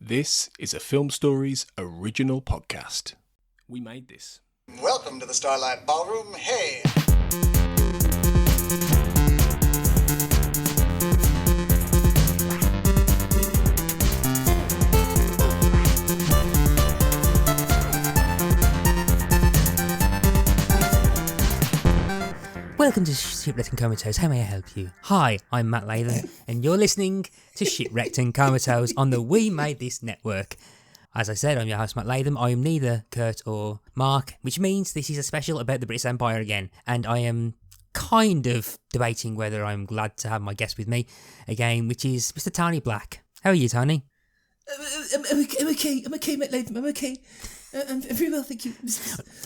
This is a Film Stories original podcast. We made this. Welcome to the Starlight Ballroom. Hey! Welcome to Shipwrecked Comatose. How may I help you? Hi, I'm Matt Latham, and you're listening to Shipwrecked Comatose on the We Made This network. As I said, I'm your host, Matt Latham. I am neither Kurt or Mark, which means this is a special about the Brittas Empire again, and I am kind of debating whether I'm glad to have my guest with me again, which is Mr. Tony Black. How are you, Tony? I'm okay, Matt Latham. I'm okay. I'm very well, thank you.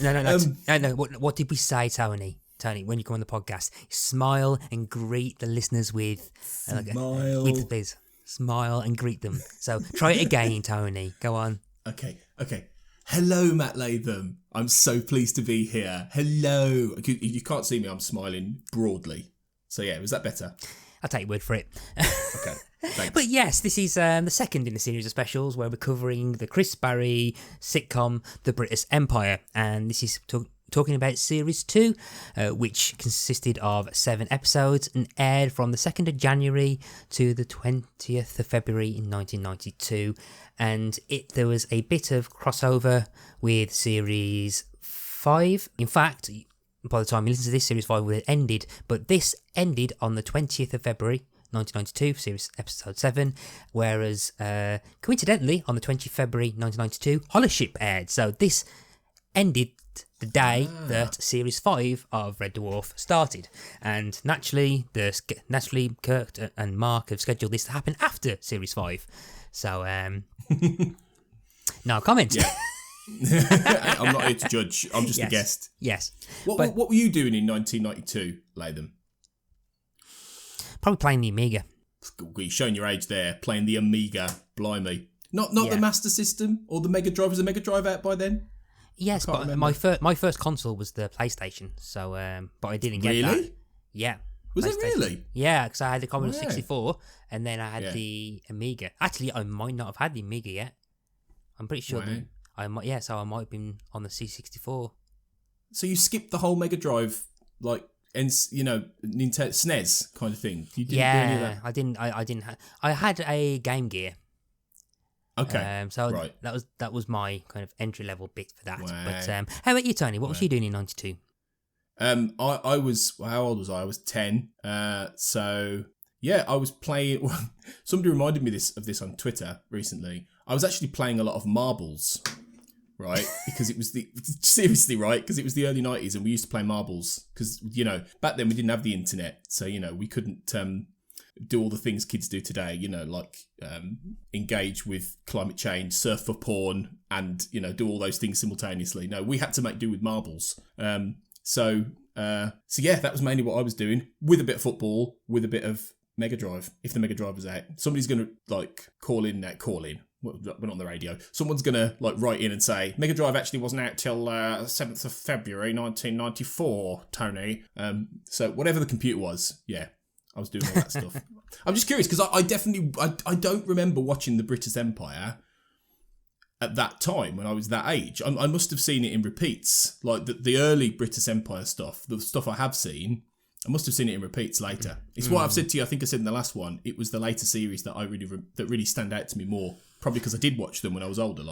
No. What did we say, Tony? Tony, when you come on the podcast, smile and greet the listeners with... Smile. Please. Smile and greet them. So try it again, Tony. Go on. Okay. Hello, Matt Latham. I'm so pleased to be here. Hello. You can't see me, I'm smiling broadly. So yeah, was that better? I'll take your word for it. Okay, thanks. But yes, this is the second in a series of specials where we're covering the Chris Barrie sitcom The Brittas Empire. And this is talking about Series 2, which consisted of 7 episodes and aired from the 2nd of January to the 20th of February in 1992. And there was a bit of crossover with Series 5. In fact, by the time you listen to this, Series 5 would have ended, but this ended on the 20th of February 1992, Series Episode 7, whereas coincidentally, on the 20th of February 1992, Hollership aired. So this ended the day that Series 5 of Red Dwarf started. And naturally, Kurt and Mark have scheduled this to happen after Series 5. So, no comment. Yeah. I'm not here to judge. I'm just a guest. Yes. What were you doing in 1992, Latham? Probably playing the Amiga. You're showing your age there, playing the Amiga. Blimey. Not the Master System or the Mega Drive. Was the Mega Drive out by then? Yes, but my first console was the PlayStation, so but I didn't get that. Really? Yeah. Was it really? Yeah, because I had the Commodore 64, and then I had the Amiga. Actually, I might not have had the Amiga yet. I'm pretty sure I might. Yeah, so I might have been on the C64. So you skipped the whole Mega Drive, like, and Nintendo SNES kind of thing. You didn't do any of that? I didn't. I had a Game Gear. Okay. So that was my kind of entry level bit for that. Wow. But how about you, Tony? What was you doing in '92? I was, how old was I? I was 10. So yeah, I was playing. Well, somebody reminded me of this on Twitter recently. I was actually playing a lot of marbles, right? Because it was seriously, right? Because it was the early 90s and we used to play marbles because back then we didn't have the internet, so we couldn't do all the things kids do today, like engage with climate change, surf for porn, and do all those things simultaneously. No, we had to make do with marbles. So yeah, that was mainly what I was doing, with a bit of football, with a bit of Mega Drive. If the Mega Drive was out, somebody's gonna call in. We're not on the radio. Someone's gonna write in and say Mega Drive actually wasn't out till 7th of February 1994, Tony. So whatever the computer was, yeah. I was doing all that stuff. I'm just curious because I definitely don't remember watching the Brittas Empire at that time when I was that age. I must have seen it in repeats, like the early Brittas Empire stuff, the stuff I have seen. I must have seen it in repeats later. It's what I've said to you. I think I said in the last one. It was the later series that that really stand out to me more. Probably because I did watch them when I was older,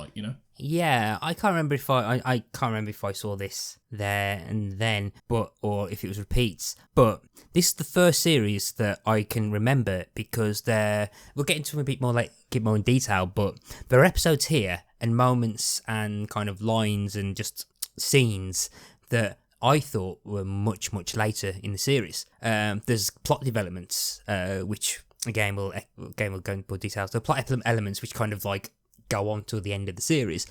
Yeah, I can't remember if I can't remember if I saw this there and then, or if it was repeats. But this is the first series that I can remember because we'll get into a bit more more in detail. But there are episodes here and moments and kind of lines and just scenes that I thought were much later in the series. There's plot developments which. Again, we'll go into more details. The plot elements which kind of go on to the end of the series,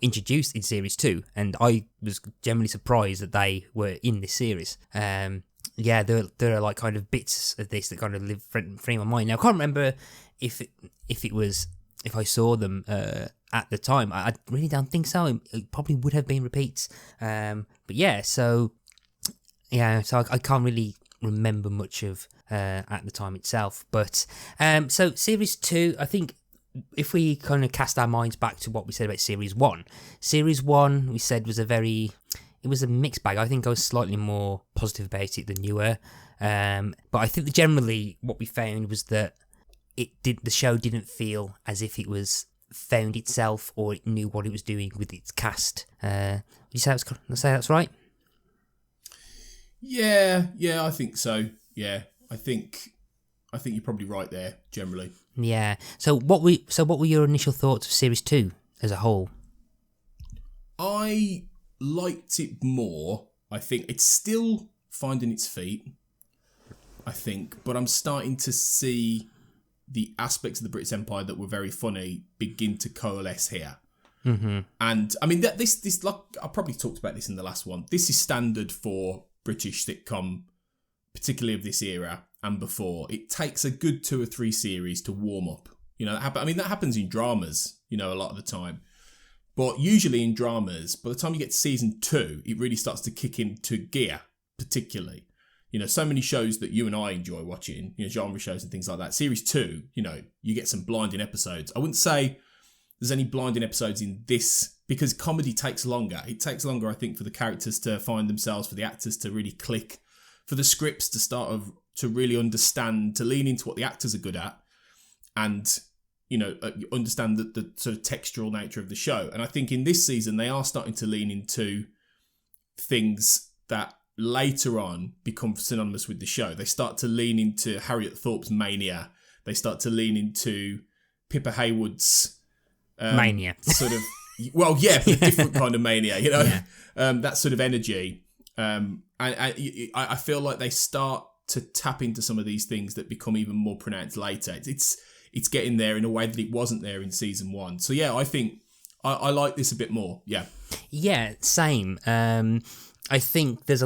introduced in Series 2, and I was generally surprised that they were in this series. There are kind of bits of this that kind of live free in my mind. Now I can't remember if I saw them at the time. I really don't think so. It probably would have been repeats. So I can't really remember much of at the time itself. But so Series 2, I think if we kind of cast our minds back to what we said about Series 1, Series 1 we said was it was a mixed bag. I think I was slightly more positive about it than you were. But I think that generally what we found was that the show didn't feel as if it was found itself or it knew what it was doing with its cast. Would you say that's right? Yeah, I think so. Yeah, I think you're probably right there generally. Yeah. So what were your initial thoughts of Series 2 as a whole? I liked it more. I think it's still finding its feet, I think, but I'm starting to see the aspects of the Brittas Empire that were very funny begin to coalesce here. Mm-hmm. And I mean, this like I probably talked about this in the last one. This is standard for British sitcom, particularly of this era and before. It takes a good 2 or 3 series to warm up. You know, that happens in dramas, you know, a lot of the time. But usually in dramas, by the time you get to season 2, it really starts to kick into gear, particularly. You know, so many shows that you and I enjoy watching, you know, genre shows and things like that. Series 2, you know, you get some blinding episodes. I wouldn't say there's any blinding episodes in this because comedy takes longer. It takes longer, I think, for the characters to find themselves, for the actors to really click, for the scripts to really understand, to lean into what the actors are good at and, you know, understand the sort of textural nature of the show. And I think in this season, they are starting to lean into things that later on become synonymous with the show. They start to lean into Harriet Thorpe's mania. They start to lean into Pippa Haywood's mania. Sort of, well, yeah, but a different kind of mania, you know, that sort of energy. And I feel like they start to tap into some of these things that become even more pronounced later. It's getting there in a way that it wasn't there in season 1. So yeah, I think I like this a bit more. Yeah. Yeah, same. I think there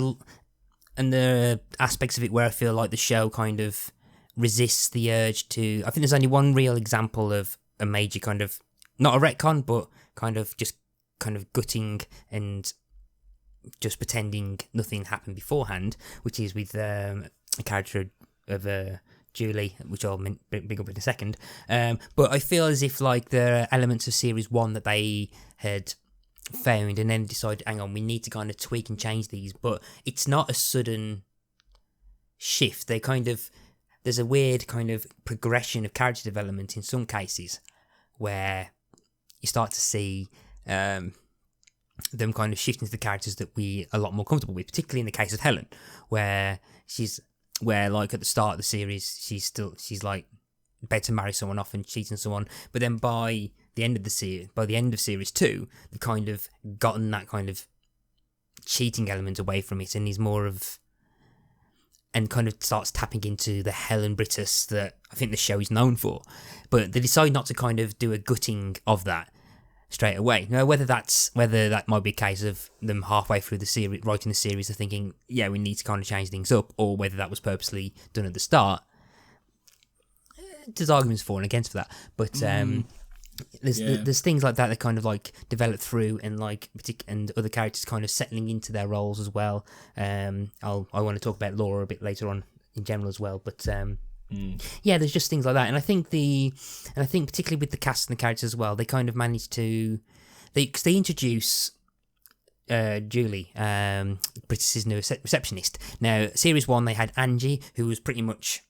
are aspects of it where I feel like the show kind of resists the urge to. I think there's only one real example of a major kind of, not a retcon, but kind of just kind of gutting and just pretending nothing happened beforehand, which is with a character of Julie, which I'll bring up in a second. But I feel as if like there are elements of Series 1 that they had found and then decided, hang on, we need to kind of tweak and change these, but it's not a sudden shift. There's a weird kind of progression of character development in some cases where you start to see them kind of shifting to the characters that we are a lot more comfortable with, particularly in the case of Helen, where like at the start of the series she's like about to marry someone off and cheat on someone, but then by the end of series 2, they've kind of gotten that kind of cheating element away from it, and he's more of, and kind of starts tapping into the Helen Brittas that I think the show is known for. But they decide not to kind of do a gutting of that straight away. Now, whether that might be a case of them halfway through the series, writing the series, are thinking, yeah, we need to kind of change things up, or whether that was purposely done at the start. There's arguments for and against for that, but there's things like that kind of like develop through, and like and other characters kind of settling into their roles as well. I want to talk about Laura a bit later on in general as well, but yeah, there's just things like that, and I think particularly with the cast and the characters as well, they kind of managed to they introduce Julie, Brittas' new receptionist. Now, series 1 they had Angie, who was pretty much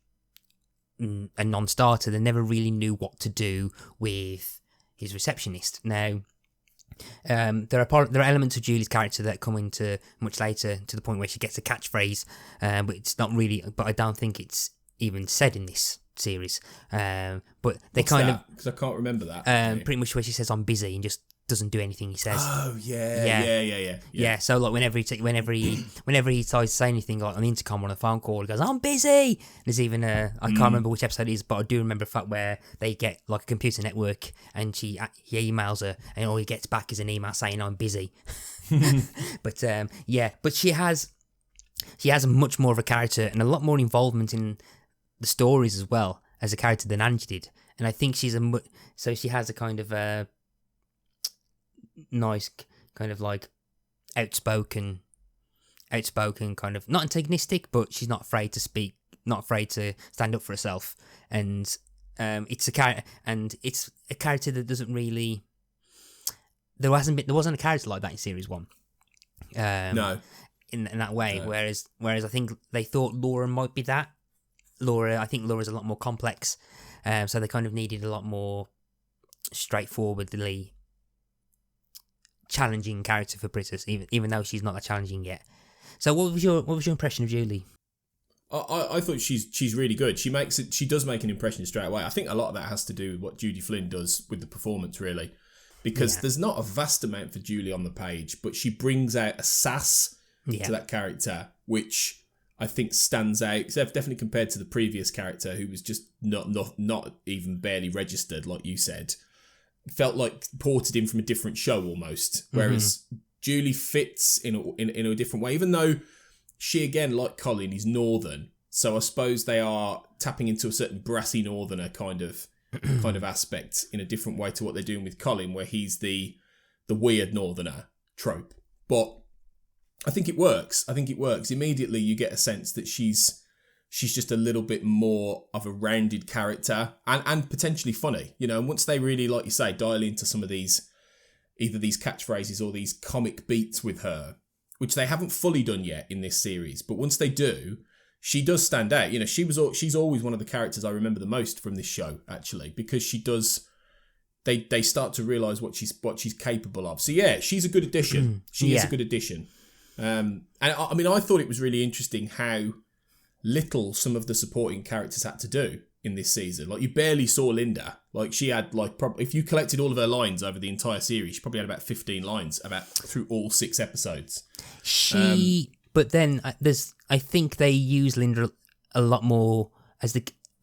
a non-starter. They never really knew what to do with his receptionist. Now, there are elements of Julie's character that come into much later, to the point where she gets a catchphrase, but it's not really. But I don't think it's even said in this series. But they because I can't remember that. Pretty much where she says, "I'm busy," and just doesn't do anything he says. Oh yeah. Yeah, so like whenever he tries to say anything like on the intercom or on a phone call, he goes, "I'm busy." There's even I can't remember which episode it is, but I do remember a fact where they get like a computer network and he emails her, and all he gets back is an email saying, "I'm busy." But but she has much more of a character and a lot more involvement in the stories as well as a character than Angie did, and I think she has a kind of nice kind of like outspoken kind of, not antagonistic, but she's not afraid to speak, not afraid to stand up for herself, and it's a character, and it's a character that doesn't really. There wasn't a character like that in series 1. No. In that way, No. whereas I think they thought Laura might be that. I think Laura's a lot more complex, so they kind of needed a lot more straightforwardly challenging character for Brittas, even though she's not that challenging yet. So, what was your impression of Julie? I thought she's really good. She does make an impression straight away. I think a lot of that has to do with what Judy Flynn does with the performance, really, because there's not a vast amount for Julie on the page, but she brings out a sass to that character, which I think stands out. So definitely compared to the previous character, who was just not even barely registered, like you said. Felt like ported in from a different show almost. Whereas Julie fits in a different way, even though she, again, like Colin, is northern. So I suppose they are tapping into a certain brassy northerner kind of aspect in a different way to what they're doing with Colin, where he's the weird northerner trope. But I think it works. Immediately you get a sense that she's just a little bit more of a rounded character and potentially funny, and once they really, like you say, dial into some of these, either these catchphrases or these comic beats with her, which they haven't fully done yet in this series, but once they do, she does stand out. She's always one of the characters I remember the most from this show, actually, because she does, they start to realise what she's capable of. So yeah, she's a good addition. She is a good addition. And I mean, I thought it was really interesting how little some of the supporting characters had to do in this season. Like, you barely saw Linda. Like, she had, like, if you collected all of her lines over the entire series, she probably had about 15 lines through all 6 episodes. But then I think they use Linda a lot more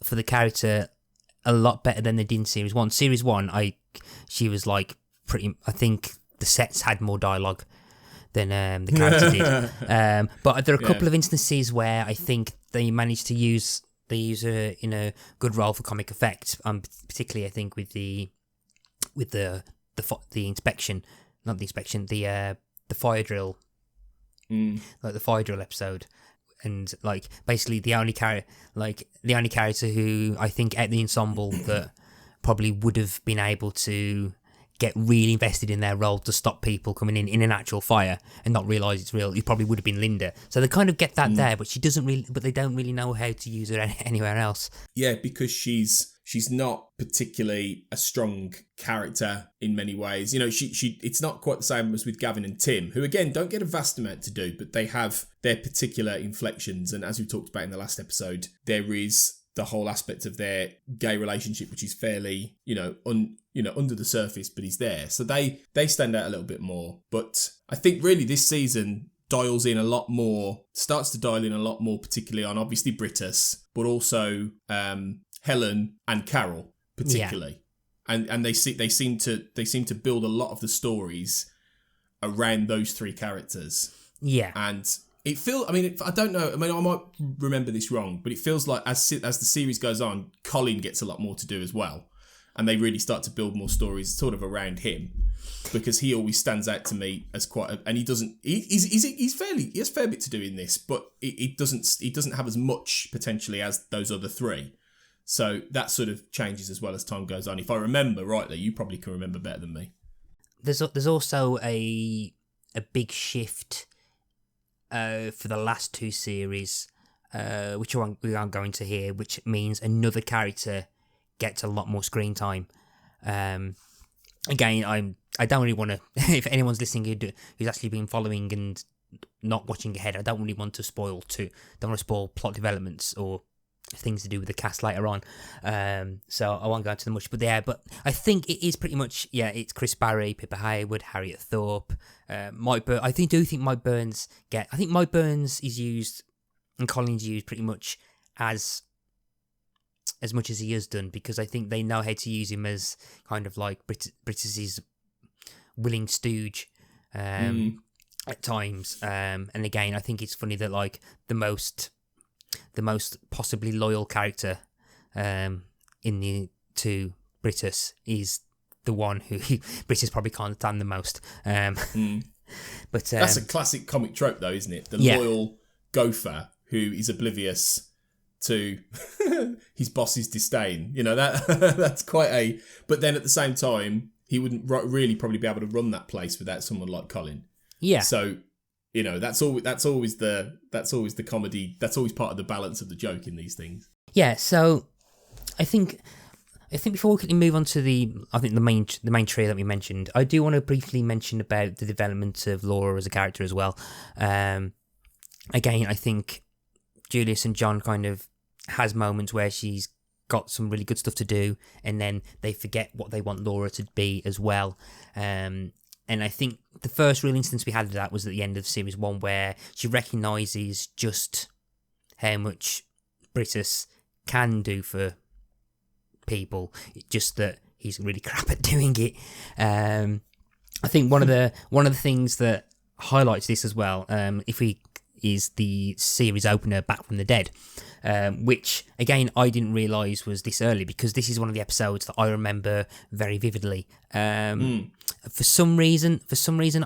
for the character a lot better than they did in series 1. Series 1, she was like I think the sets had more dialogue than the character did. But there are a couple of instances where I think they managed to use her in a good role for comic effect. Particularly, I think with the inspection, not the inspection, the fire drill, like the fire drill episode, and like basically the only character who I think at the ensemble that probably would have been able to get really invested in their role to stop people coming in an actual fire and not realise it's real. It probably would have been Linda. So they kind of get that there, but they don't really know how to use her anywhere else. Yeah, because she's not particularly a strong character in many ways. She it's not quite the same as with Gavin and Tim, who again don't get a vast amount to do, but they have their particular inflections. And as we talked about in the last episode, there is the whole aspect of their gay relationship, which is fairly, under the surface, but he's there. So they stand out a little bit more. But I think really this season starts to dial in a lot more, particularly on obviously Brittas, but also Helen and Carol particularly. Yeah. And they seem to build a lot of the stories around those 3 characters. Yeah. And it feels, I don't know, I might remember this wrong, but it feels like as the series goes on, Colin gets a lot more to do as well. And they really start to build more stories sort of around him, because he always stands out to me as and he has a fair bit to do in this, but he doesn't have as much potentially as those other 3. So that sort of changes as well as time goes on. If I remember rightly, you probably can remember better than me. There's also a big shift for the last 2 series, which we aren't going to hear, which means another character gets a lot more screen time. Again, I don't really want to. If anyone's listening who's actually been following and not watching ahead, I don't really want to spoil plot developments or things to do with the cast later on. So I won't go into them much. But I think it is pretty much it's Chris Barrie, Pippa Haywood, Harriet Thorpe, Mike Burns. I think Mike Burns is used and Colin's used pretty much as much as he has done, because I think they know how to use him as kind of like Brittas's willing stooge at times. And again, I think it's funny that like the most possibly loyal character in the to Brittas is the one who Brittas probably can't stand the most. But that's a classic comic trope, though, isn't it? The loyal gopher who is oblivious to his boss's disdain. You know, that that's quite a... But then at the same time, he wouldn't really probably be able to run that place without someone like Colin. Yeah. So, you know, that's always the comedy. That's always part of the balance of the joke in these things. Yeah, so I think before we quickly move on to the main trio that we mentioned, I do want to briefly mention about the development of Laura as a character as well. Again, I think Julius and John kind of has moments where she's got some really good stuff to do, and then they forget what they want Laura to be as well. And I think the first real instance we had of that was at the end of series 1, where she recognises just how much Brittas can do for people, just that he's really crap at doing it. I think one of the things that highlights this as well, is the series opener, Back from the Dead, which again I didn't realise was this early, because this is one of the episodes that I remember very vividly. For some reason,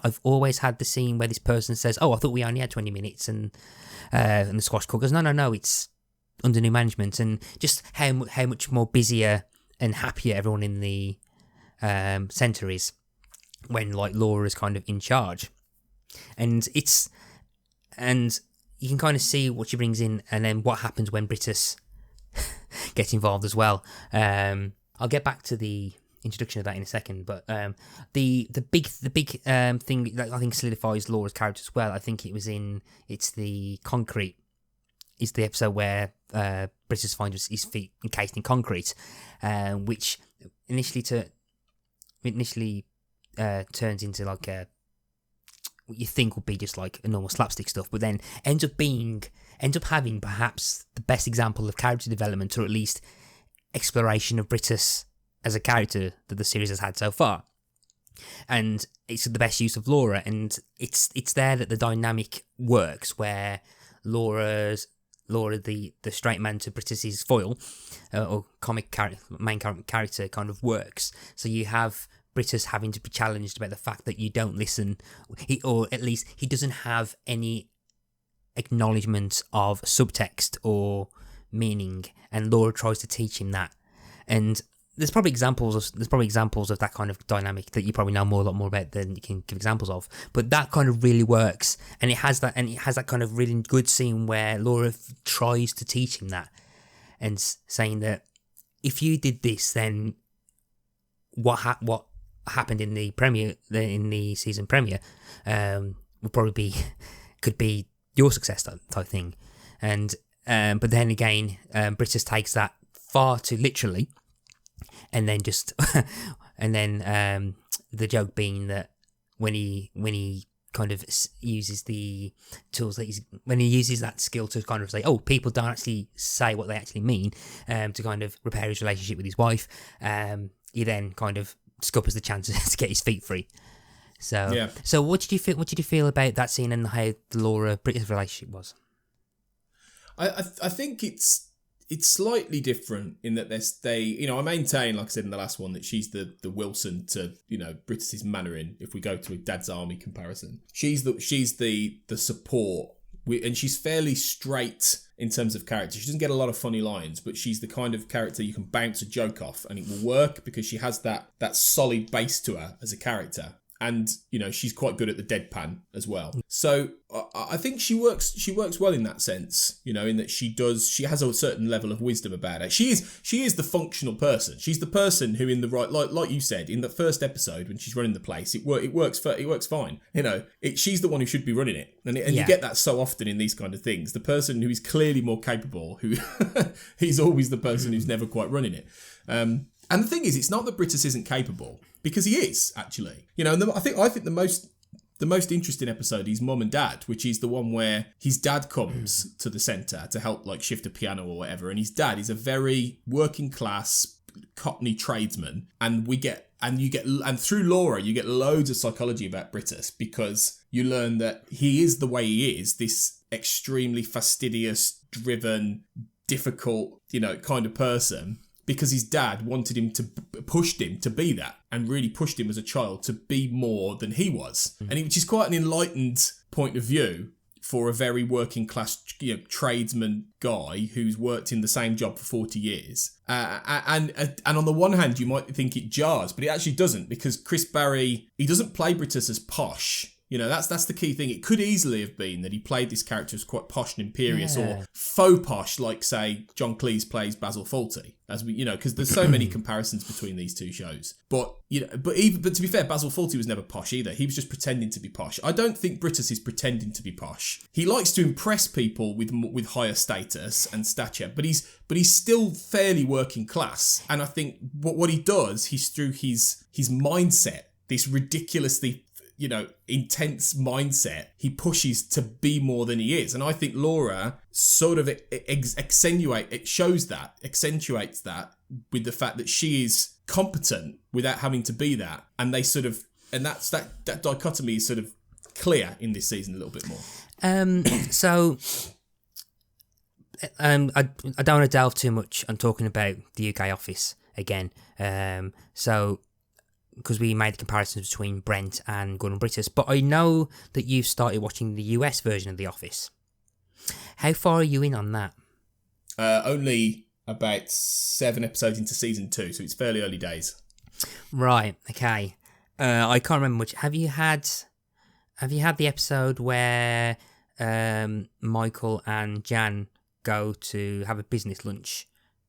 I've always had the scene where this person says, "Oh, I thought we only had 20 minutes," and the squash cook goes, "No, it's under new management," and just how much more busier and happier everyone in the centre is when like Laura is kind of in charge, and you can kind of see what she brings in, and then what happens when Brittas gets involved as well. I'll get back to the introduction of that in a second, but the big thing that I think solidifies Laura's character as well, I think it's the concrete. Is the episode where Brittas finds his feet encased in concrete, which initially turns into like what you think would be just like a normal slapstick stuff, but then ends up having perhaps the best example of character development, or at least exploration of Brittas as a character that the series has had so far. And it's the best use of Laura, and it's there that the dynamic works, where Laura, the straight man to Brittas's foil, or main character, kind of works. So you have Brittas having to be challenged about the fact that you don't listen, or at least he doesn't have any acknowledgement of subtext or meaning, and Laura tries to teach him that. And there's probably examples of that kind of dynamic that you probably know a lot more about than you can give examples of. But that kind of really works, and it has that kind of really good scene where Laura tries to teach him that, and saying that if you did this, then what happened in the season premiere would probably could be your success type thing. And but then again, Brittas takes that far too literally. And then the joke being that when he kind of uses the tools when he uses that skill to kind of say, oh, people don't actually say what they actually mean, to kind of repair his relationship with his wife, he then kind of scuppers the chances to get his feet free. So yeah. So what did you feel about that scene and how the Laura Brittas relationship was? I think it's slightly different in that I maintain, like I said in the last one, that she's the Wilson to, Brittas's Mannering, if we go to a Dad's Army comparison. She's the support, and she's fairly straight in terms of character. She doesn't get a lot of funny lines, but she's the kind of character you can bounce a joke off and it will work because she has that solid base to her as a character. And, she's quite good at the deadpan as well. So I think she works well in that sense, in that she has a certain level of wisdom about her. She is the functional person. She's the person who in the right, like you said, in the first episode when she's running the place, it works fine. She's the one who should be running it. And you get that so often in these kind of things. The person who is clearly more capable, he's always the person who's never quite running it. And the thing is, it's not that Brittas isn't capable, because he is, actually. And I think the most interesting episode is Mum and Dad, which is the one where his dad comes to the centre to help shift a piano or whatever, and his dad is a very working class Cockney tradesman, and through Laura you get loads of psychology about Brittas, because you learn that he is the way he is, this extremely fastidious, driven, difficult, kind of person, because his dad pushed him to be that, and really pushed him as a child to be more than he was. And which is quite an enlightened point of view for a very working class, tradesman guy who's worked in the same job for 40 years. And on the one hand, you might think it jars, but it actually doesn't, because Chris Barrie, he doesn't play Brittas as posh. That's the key thing. It could easily have been that he played this character as quite posh and imperious, or faux posh, like, say, John Cleese plays Basil Fawlty, as we, because there's so many comparisons between these two shows. But to be fair, Basil Fawlty was never posh either. He was just pretending to be posh. I don't think Brittas is pretending to be posh. He likes to impress people with higher status and stature, but he's still fairly working class. And I think what he does, he's through his mindset, this ridiculously intense mindset, he pushes to be more than he is. And I think Laura sort of accentuates that with the fact that she is competent without having to be that. And they sort of, and that dichotomy is sort of clear in this season a little bit more. I don't want to delve too much on talking about the UK office again. Because we made the comparisons between Brent and Gordon Brittas, but I know that you've started watching the US version of The Office. How far are you in on that? Only about 7 episodes into season 2, so it's fairly early days. Right, okay. I can't remember much. Have you had the episode where Michael and Jan go to have a business lunch?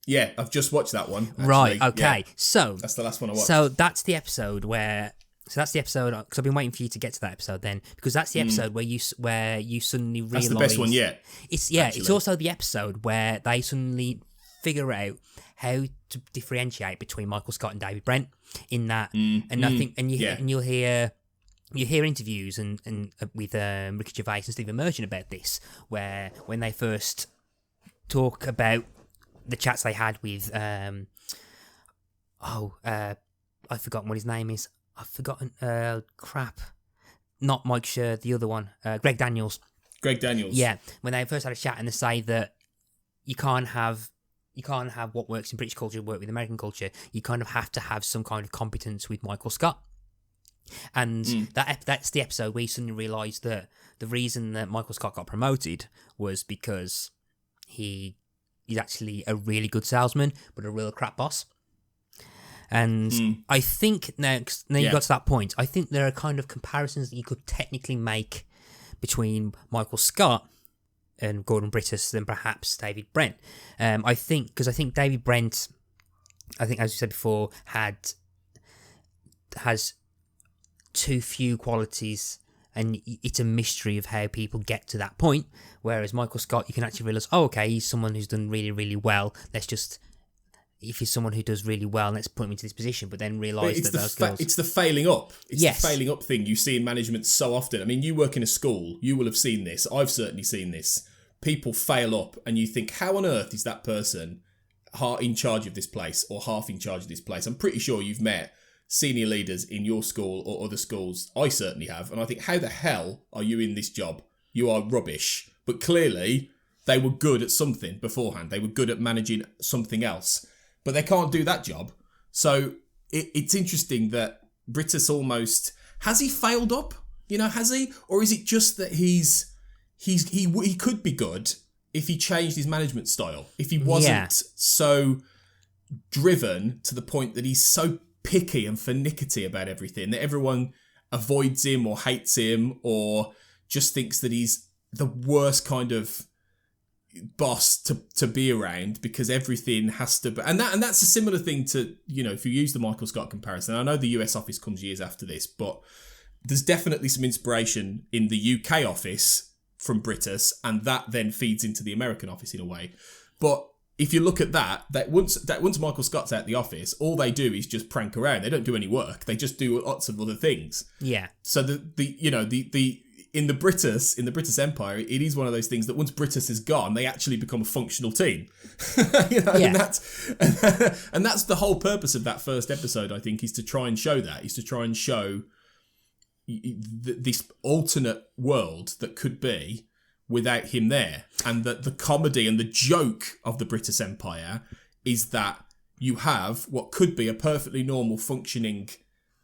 Yeah, I've just watched that one. Actually. Right, okay. Yeah. So that's the last one I watched. So that's the episode because I've been waiting for you to get to that episode then, because that's the episode where you suddenly realise... That's the best one yet. It's also the episode where they suddenly figure out how to differentiate between Michael Scott and David Brent in that, and I think, and you'll hear interviews and with Ricky Gervais and Stephen Merchant about this, where when they first talk about the chats they had with I've forgotten what his name is. I've forgotten crap. Not Mike Scher, the other one. Greg Daniels. Yeah. When they first had a chat and they say that you can't have what works in British culture work with American culture. You kind of have to have some kind of competence with Michael Scott. And that's the episode where you suddenly realise that the reason that Michael Scott got promoted was because he's actually a really good salesman, but a real crap boss. And I think now you got to that point, I think there are kind of comparisons that you could technically make between Michael Scott and Gordon Brittas than perhaps David Brent. I think David Brent, as you said before, has too few qualities, and it's a mystery of how people get to that point. Whereas Michael Scott, you can actually realise, he's someone who's done really, really well. If he's someone who does really well, let's put him into this position. But then realise that those girls... It's the failing up. It's the failing up thing you see in management so often. I mean, you work in a school, you will have seen this. I've certainly seen this. People fail up and you think, how on earth is that person in charge of this place or half in charge of this place? I'm pretty sure you've met senior leaders in your school or other schools. I certainly have. And I think, how the hell are you in this job? You are rubbish. But clearly, they were good at something beforehand. They were good at managing something else. But they can't do that job. So it's interesting that Brittas almost... Has he failed up? Has he? Or is it just that he could be good if he changed his management style? If he wasn't so driven to the point that he's so picky and finicky about everything, that everyone avoids him or hates him or just thinks that he's the worst kind of boss to be around because everything has to be, and that's a similar thing to, if you use the Michael Scott comparison. I know the US office comes years after this, but there's definitely some inspiration in the UK office from Brittas, and that then feeds into the American office in a way. But if you look at that once Michael Scott's out the office, all they do is just prank around. They don't do any work. They just do lots of other things. Yeah. So in the Brittas Empire, it is one of those things that once Brittas is gone, they actually become a functional team. And that's the whole purpose of that first episode, I think, is to try and show this alternate world that could be without him there. And that the comedy and the joke of the Brittas Empire is that you have what could be a perfectly normal functioning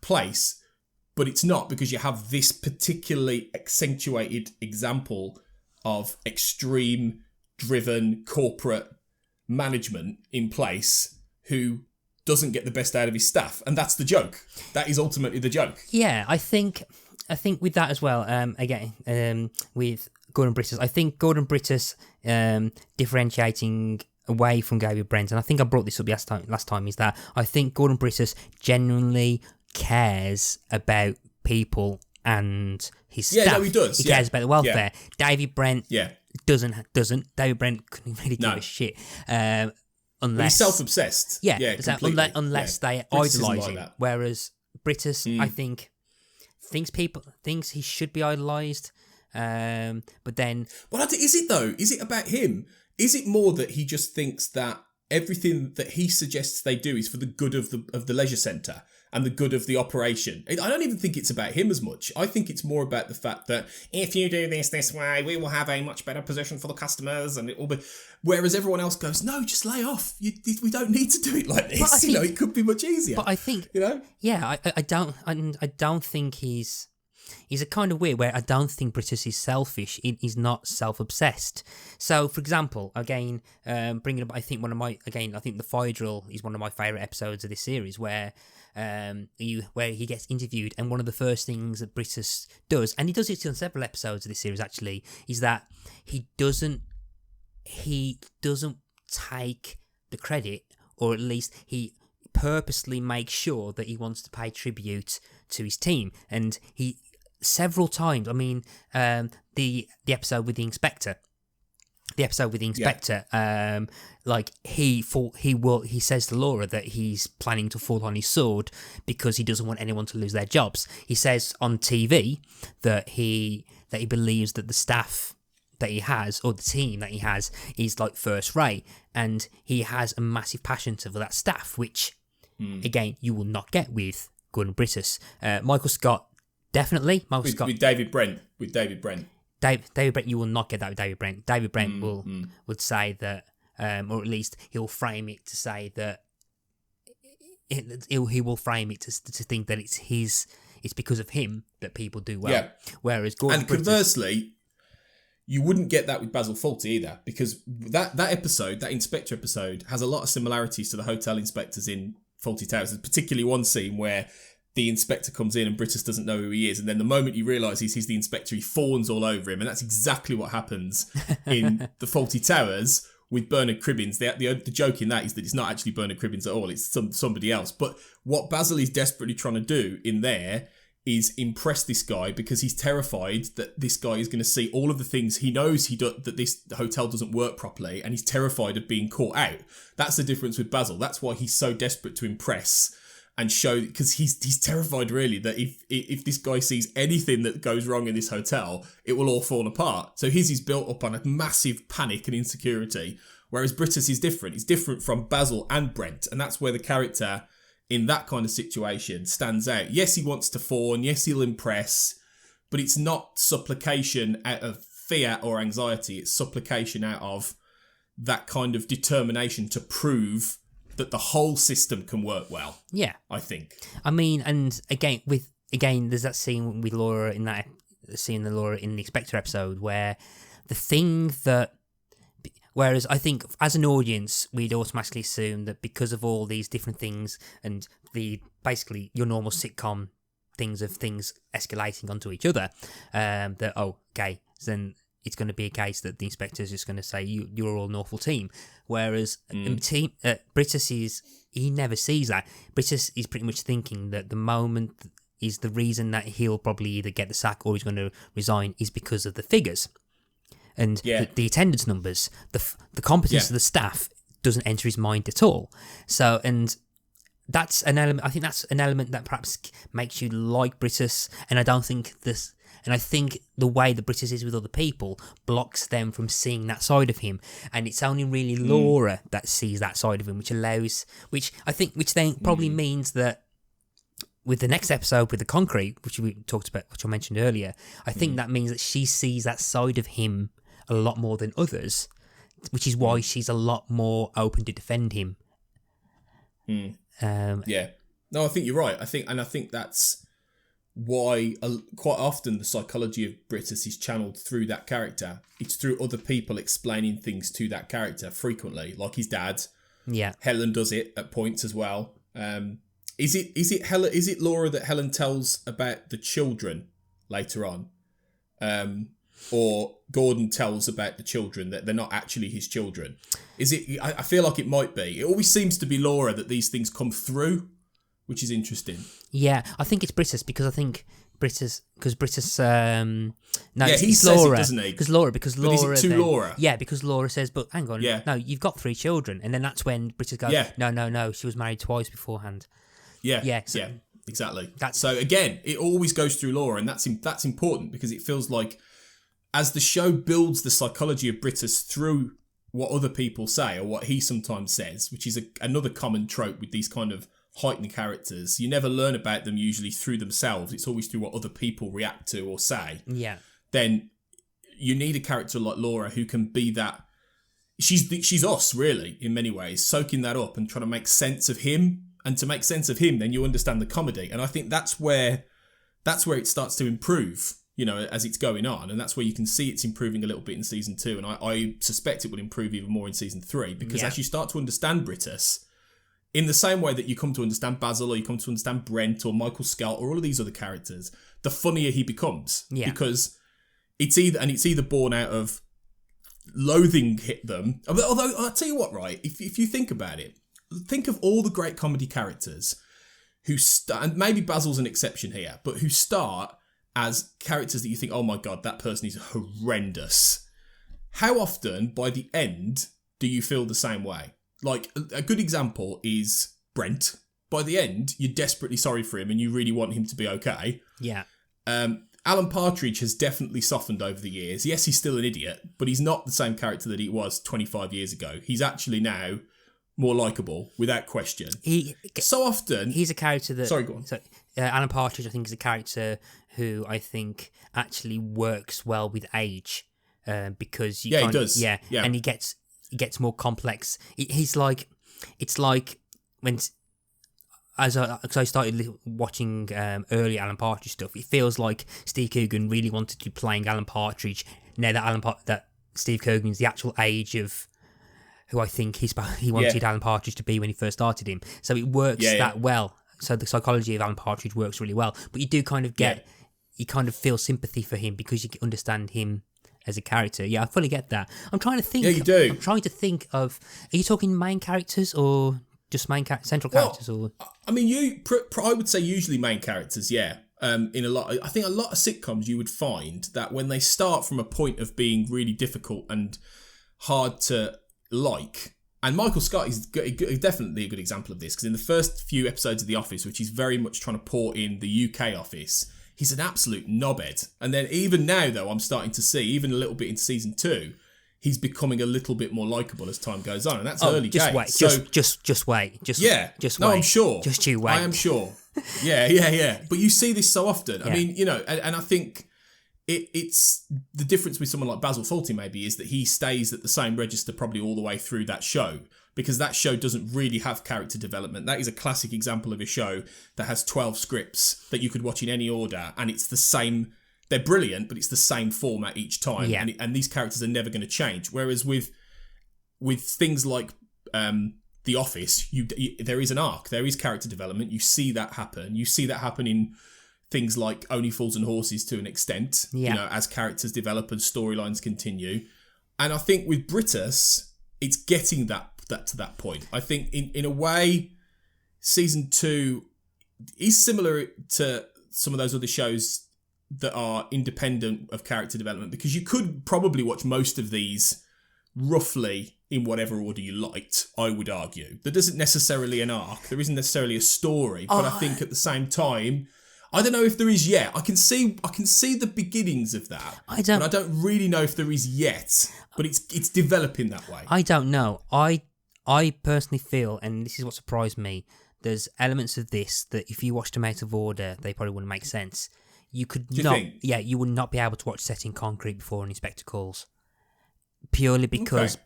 place, but it's not, because you have this particularly accentuated example of extreme driven corporate management in place who doesn't get the best out of his staff, and that's the joke. That is ultimately the joke. Yeah, I think with that as well. With Gordon Brittas, I think Gordon Brittas differentiating away from David Brent, and I think I brought this up last time, is that I think Gordon Brittas genuinely cares about people and his staff. Yeah, no, he does. He cares about the welfare. Yeah. David Brent doesn't. David Brent couldn't really give a shit. Unless he's self-obsessed. Yeah, unless they idolise him. Whereas Brittas, I think, thinks he should be idolised. But then, well, is it though? Is it about him? Is it more that he just thinks that everything that he suggests they do is for the good of the leisure centre and the good of the operation? I don't even think it's about him as much. I think it's more about the fact that if you do this way, we will have a much better position for the customers, and it will be. Whereas everyone else goes, no, just lay off. We don't need to do it like this. It could be much easier. But I think, I don't think he's a kind of weird where I don't think Brittas is selfish. He's not self-obsessed. So, for example, again, bringing up, I think the fire drill is one of my favourite episodes of this series where he gets interviewed, and one of the first things that Brittas does, and he does it on several episodes of this series actually, is that he doesn't take the credit, or at least he purposely makes sure that he wants to pay tribute to his team. And he several times, the episode with the inspector, he says to Laura that he's planning to fall on his sword because he doesn't want anyone to lose their jobs. He says on TV that he believes that the staff that he has, or the team that he has, is like first rate, and he has a massive passion for that staff, which again you will not get with Gordon Brittas. Michael Scott, definitely. With David Brent. David Brent, you will not get that with David Brent. David Brent would say that, or at least he'll frame it to say that he will frame it to think that it's because of him that people do well. Yeah. Whereas Gordon and conversely, you wouldn't get that with Basil Fawlty either, because that episode, that inspector episode, has a lot of similarities to the hotel inspectors in Fawlty Towers. There's particularly one scene where the inspector comes in and Brittas doesn't know who he is, and then the moment he realises he's the inspector, he fawns all over him, and that's exactly what happens in the Fawlty Towers with Bernard Cribbins. The joke in that is that it's not actually Bernard Cribbins at all, it's somebody else. But what Basil is desperately trying to do in there is impress this guy, because he's terrified that this guy is going to see all of the things he knows that this hotel doesn't work properly, and he's terrified of being caught out. That's the difference with Basil. That's why he's so desperate to impress and show, because he's terrified really that if this guy sees anything that goes wrong in this hotel, it will all fall apart. So his is built up on a massive panic and insecurity, whereas Brittas is different. He's different from Basil and Brent, and that's where the character in that kind of situation stands out. Yes, he wants to fawn. Yes, he'll impress, but it's not supplication out of fear or anxiety. It's supplication out of that kind of determination to prove that the whole system can work well. Yeah, I think. And again, there's that scene with Laura in the Inspector episode where the thing that. Whereas I think as an audience, we'd automatically assume that because of all these different things and basically your normal sitcom things of things escalating onto each other, then it's going to be a case that the inspector's just going to say you're all an awful team. Whereas Brittas he never sees that. Brittas is pretty much thinking that the moment is the reason that he'll probably either get the sack or he's going to resign is because of the figures. And the attendance numbers, the competence of the staff doesn't enter his mind at all. So, and that's an element. I think that's an element that perhaps makes you like Brittas. And I think the way that Brittas is with other people blocks them from seeing that side of him. And it's only really Laura that sees that side of him, which then probably means that with the next episode with the concrete, which we talked about, which I mentioned earlier, I think that means that she sees that side of him a lot more than others, which is why she's a lot more open to defend him. No, I think you're right. I think that's why quite often the psychology of Brittas is channeled through that character. It's through other people explaining things to that character frequently, like his dad. Yeah. Helen does it at points as well. Is it Laura that Helen tells about the children later on? Or Gordon tells about the children that they're not actually his children? Is it? I feel like it might be. It always seems to be Laura that these things come through, which is interesting. Yeah, I think it's Brittas because Brittas. No, Yeah, it's he it's says Laura. it, doesn't he? Because Laura. But is it to then- Laura? Yeah, because Laura says, "But hang on, Yeah. no, you've got 3 children," and then that's when Brittas goes, Yeah. "No, she was married twice beforehand." Yeah, Yeah, so- yeah, exactly. That's- So again, it always goes through Laura, and that's important because it feels like as the show builds the psychology of Brittas through what other people say or what he sometimes says, which is another common trope with these kind of heightened characters. You never learn about them usually through themselves. It's always through what other people react to or say. Yeah, Then you need a character like Laura who can be that. She's us, really, in many ways, soaking that up and trying to make sense of him. And to make sense of him, then you understand the comedy. And I think that's where it starts to improve, as it's going on. And that's where you can see it's improving a little bit in season 2. And I suspect it will improve even more in season 3 because as you start to understand Brittas, in the same way that you come to understand Basil or you come to understand Brent or Michael Scott or all of these other characters, the funnier he becomes. Yeah. Because it's either born out of loathing them. Although I'll tell you what, right? If you think about it, think of all the great comedy characters who and maybe Basil's an exception here, but who start as characters that you think, oh my God, that person is horrendous. How often by the end do you feel the same way? Like a good example is Brent. By the end, you're desperately sorry for him and you really want him to be okay. yeah, Alan Partridge has definitely softened over the years. Yes, he's still an idiot, but he's not the same character that he was 25 years ago. He's actually now more likeable, without question. So often... he's a character that... Sorry, go on. So, Alan Partridge, I think, is a character who I think actually works well with age because... He does. Yeah, yeah. and he gets more complex. It's like when... Because I started watching early Alan Partridge stuff, it feels like Steve Coogan really wanted to be playing Alan Partridge now that Steve Coogan's the actual age of who I think he wanted Alan Partridge to be when he first started him. So it works that well. So the psychology of Alan Partridge works really well. But you do kind of you kind of feel sympathy for him because you understand him as a character. Yeah, I fully get that. I'm trying to think. Yeah, you do. I'm trying to think of. Are you talking main characters or just central characters? Or I mean, I would say usually main characters. Yeah. I think a lot of sitcoms you would find that when they start from a point of being really difficult and hard to like, and Michael Scott is definitely a good example of this because in the first few episodes of The Office, which he's very much trying to port in the UK office, he's an absolute knobhead. And then even now, though, I'm starting to see, even a little bit in season 2, he's becoming a little bit more likeable as time goes on, and that's early just days. wait, So, just wait, just no, wait. I'm sure. Just you wait. I am sure. Yeah. But you see this so often. I mean, and I think it's the difference with someone like Basil Fawlty maybe is that he stays at the same register probably all the way through that show because that show doesn't really have character development. That is a classic example of a show that has 12 scripts that you could watch in any order, and it's the same. They're brilliant, but it's the same format each time, and these characters are never going to change. Whereas with things like The Office, there is an arc, there is character development. You see that happen. You see that happen in things like Only Fools and Horses to an extent. As characters develop and storylines continue. And I think with Brittas, it's getting that to that point. I think in a way, season 2 is similar to some of those other shows that are independent of character development because you could probably watch most of these roughly in whatever order you liked, I would argue. There isn't necessarily an arc, there isn't necessarily a story, but I think at the same time, I don't know if there is yet. I can see the beginnings of that. But I don't really know if there is yet, but it's developing that way. I don't know. I personally feel, and this is what surprised me, there's elements of this that if you watched them out of order, they probably wouldn't make sense. You could you would not be able to watch Set in Concrete before an Inspector Calls. Purely because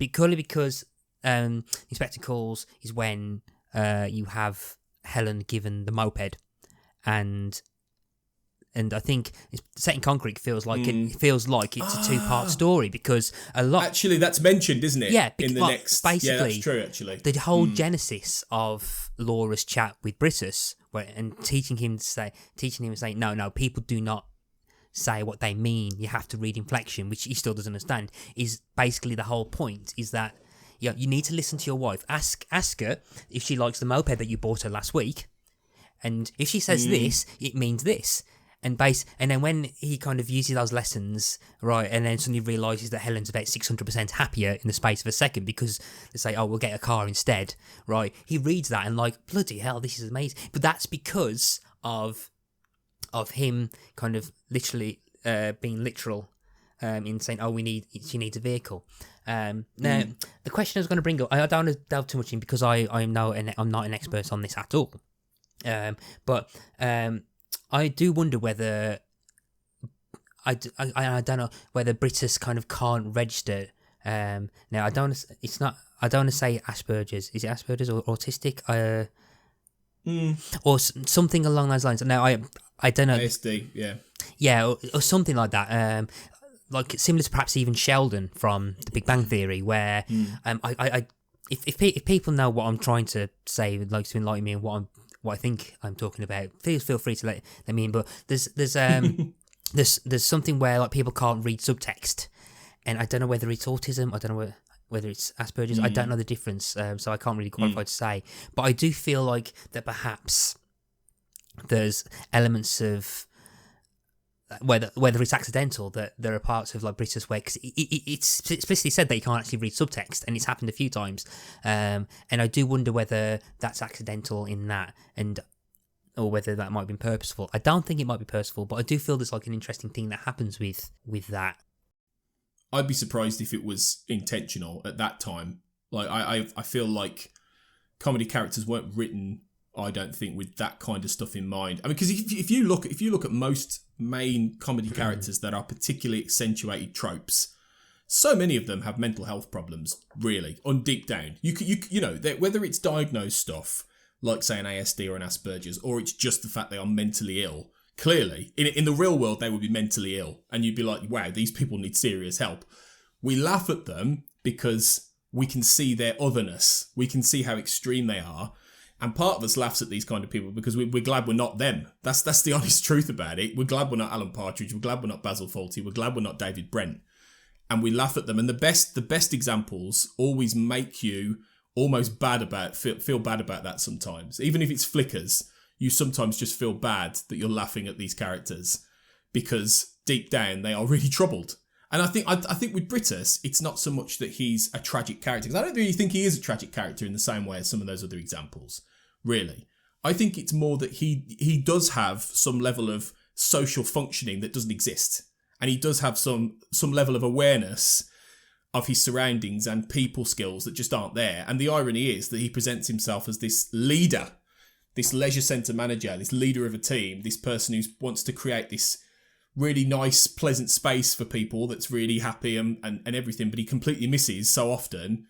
Inspector Calls is when you have Helen given the moped and and I think Set in Concrete feels like it's a two-part story because a lot. Actually, that's mentioned, isn't it? Yeah, in the next. Basically, yeah, that's true. Actually, the whole genesis of Laura's chat with Brittas, and teaching him to say, no, people do not say what they mean. You have to read inflection, which he still doesn't understand. Is basically the whole point. Is that you need to listen to your wife. Ask her if she likes the moped that you bought her last week, and if she says this, it means this. And then when he kind of uses those lessons, right, and then suddenly realises that Helen's about 600% happier in the space of a second because they say, oh, we'll get a car instead, right? He reads that and like, bloody hell, this is amazing. But that's because of him kind of literally being literal in saying, oh, she needs a vehicle. Now, the question I was going to bring up, I don't want to delve too much in because I'm not an expert on this at all. But I do wonder whether I don't know whether Brittas kind of can't register. Now I don't want to say Asperger's. Is it Asperger's or autistic? Or something along those lines. Now I don't know. ASD, yeah, or something like that. Like similar to perhaps even Sheldon from The Big Bang Theory, where if people know what I'm trying to say, would like to enlighten me and what I think I'm talking about, please feel free to let me in. But there's something where like people can't read subtext, and I don't know whether it's autism. I don't know whether it's Asperger's. I don't know the difference, so I can't really qualify to say. But I do feel like that perhaps there's elements of whether it's accidental that there are parts of like Brittas where cause it's explicitly said that you can't actually read subtext, and it's happened a few times, and I do wonder whether that's accidental in that, or whether that might have been purposeful. I don't think it might be purposeful, but I do feel there's like an interesting thing that happens with that. I'd be surprised if it was intentional at that time. Like I feel like comedy characters weren't written, I don't think, with that kind of stuff in mind. I mean, because if you look at most main comedy characters that are particularly accentuated tropes, so many of them have mental health problems. Really, on deep down, you know whether it's diagnosed stuff like say an ASD or an Asperger's, or it's just the fact they are mentally ill. Clearly, in the real world, they would be mentally ill, and you'd be like, wow, these people need serious help. We laugh at them because we can see their otherness. We can see how extreme they are. And part of us laughs at these kind of people because we're glad we're not them. That's the honest truth about it. We're glad we're not Alan Partridge. We're glad we're not Basil Fawlty. We're glad we're not David Brent. And we laugh at them. And the best examples always make you almost feel bad about that sometimes. Even if it's flickers, you sometimes just feel bad that you're laughing at these characters because deep down they are really troubled. And I think with Brittas, it's not so much that he's a tragic character, because I don't really think he is a tragic character in the same way as some of those other examples, really. I think it's more that he does have some level of social functioning that doesn't exist. And he does have some level of awareness of his surroundings and people skills that just aren't there. And the irony is that he presents himself as this leader, this leisure centre manager, this leader of a team, this person who wants to create this really nice, pleasant space for people that's really happy and everything, but he completely misses so often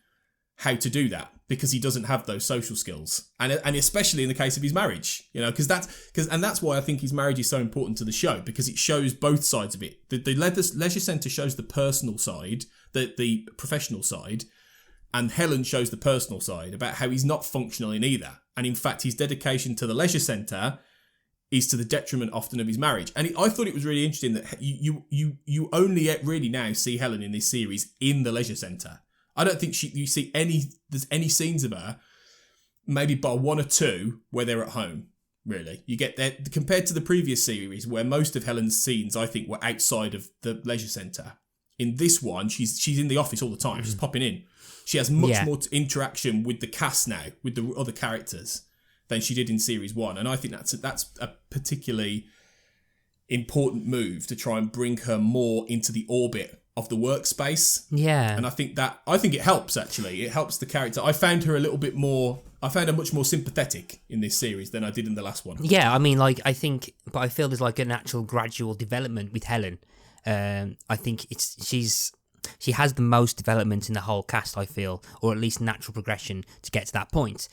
how to do that because he doesn't have those social skills, and especially in the case of his marriage, you know, because that's why I think his marriage is so important to the show, because it shows both sides of it. The leisure centre shows the personal side, the professional side, and Helen shows the personal side about how he's not functional in either, and in fact his dedication to the leisure centre is to the detriment often of his marriage. And I thought it was really interesting that you only really now see Helen in this series in the leisure centre. I don't think you see there's any scenes of her, maybe by one or two, where they're at home, really. You get there, compared to the previous series, where most of Helen's scenes, I think, were outside of the leisure centre. In this one, she's in the office all the time. She's popping in. She has much more interaction with the cast now, with the other characters, than she did in series one. And I think that's a particularly important move to try and bring her more into the orbit of the workspace. Yeah. And I think it helps, actually. It helps the character. I found her much more sympathetic in this series than I did in the last one. Yeah, I mean, like, I feel there's like a natural gradual development with Helen. I think she has the most development in the whole cast, I feel, or at least natural progression to get to that point.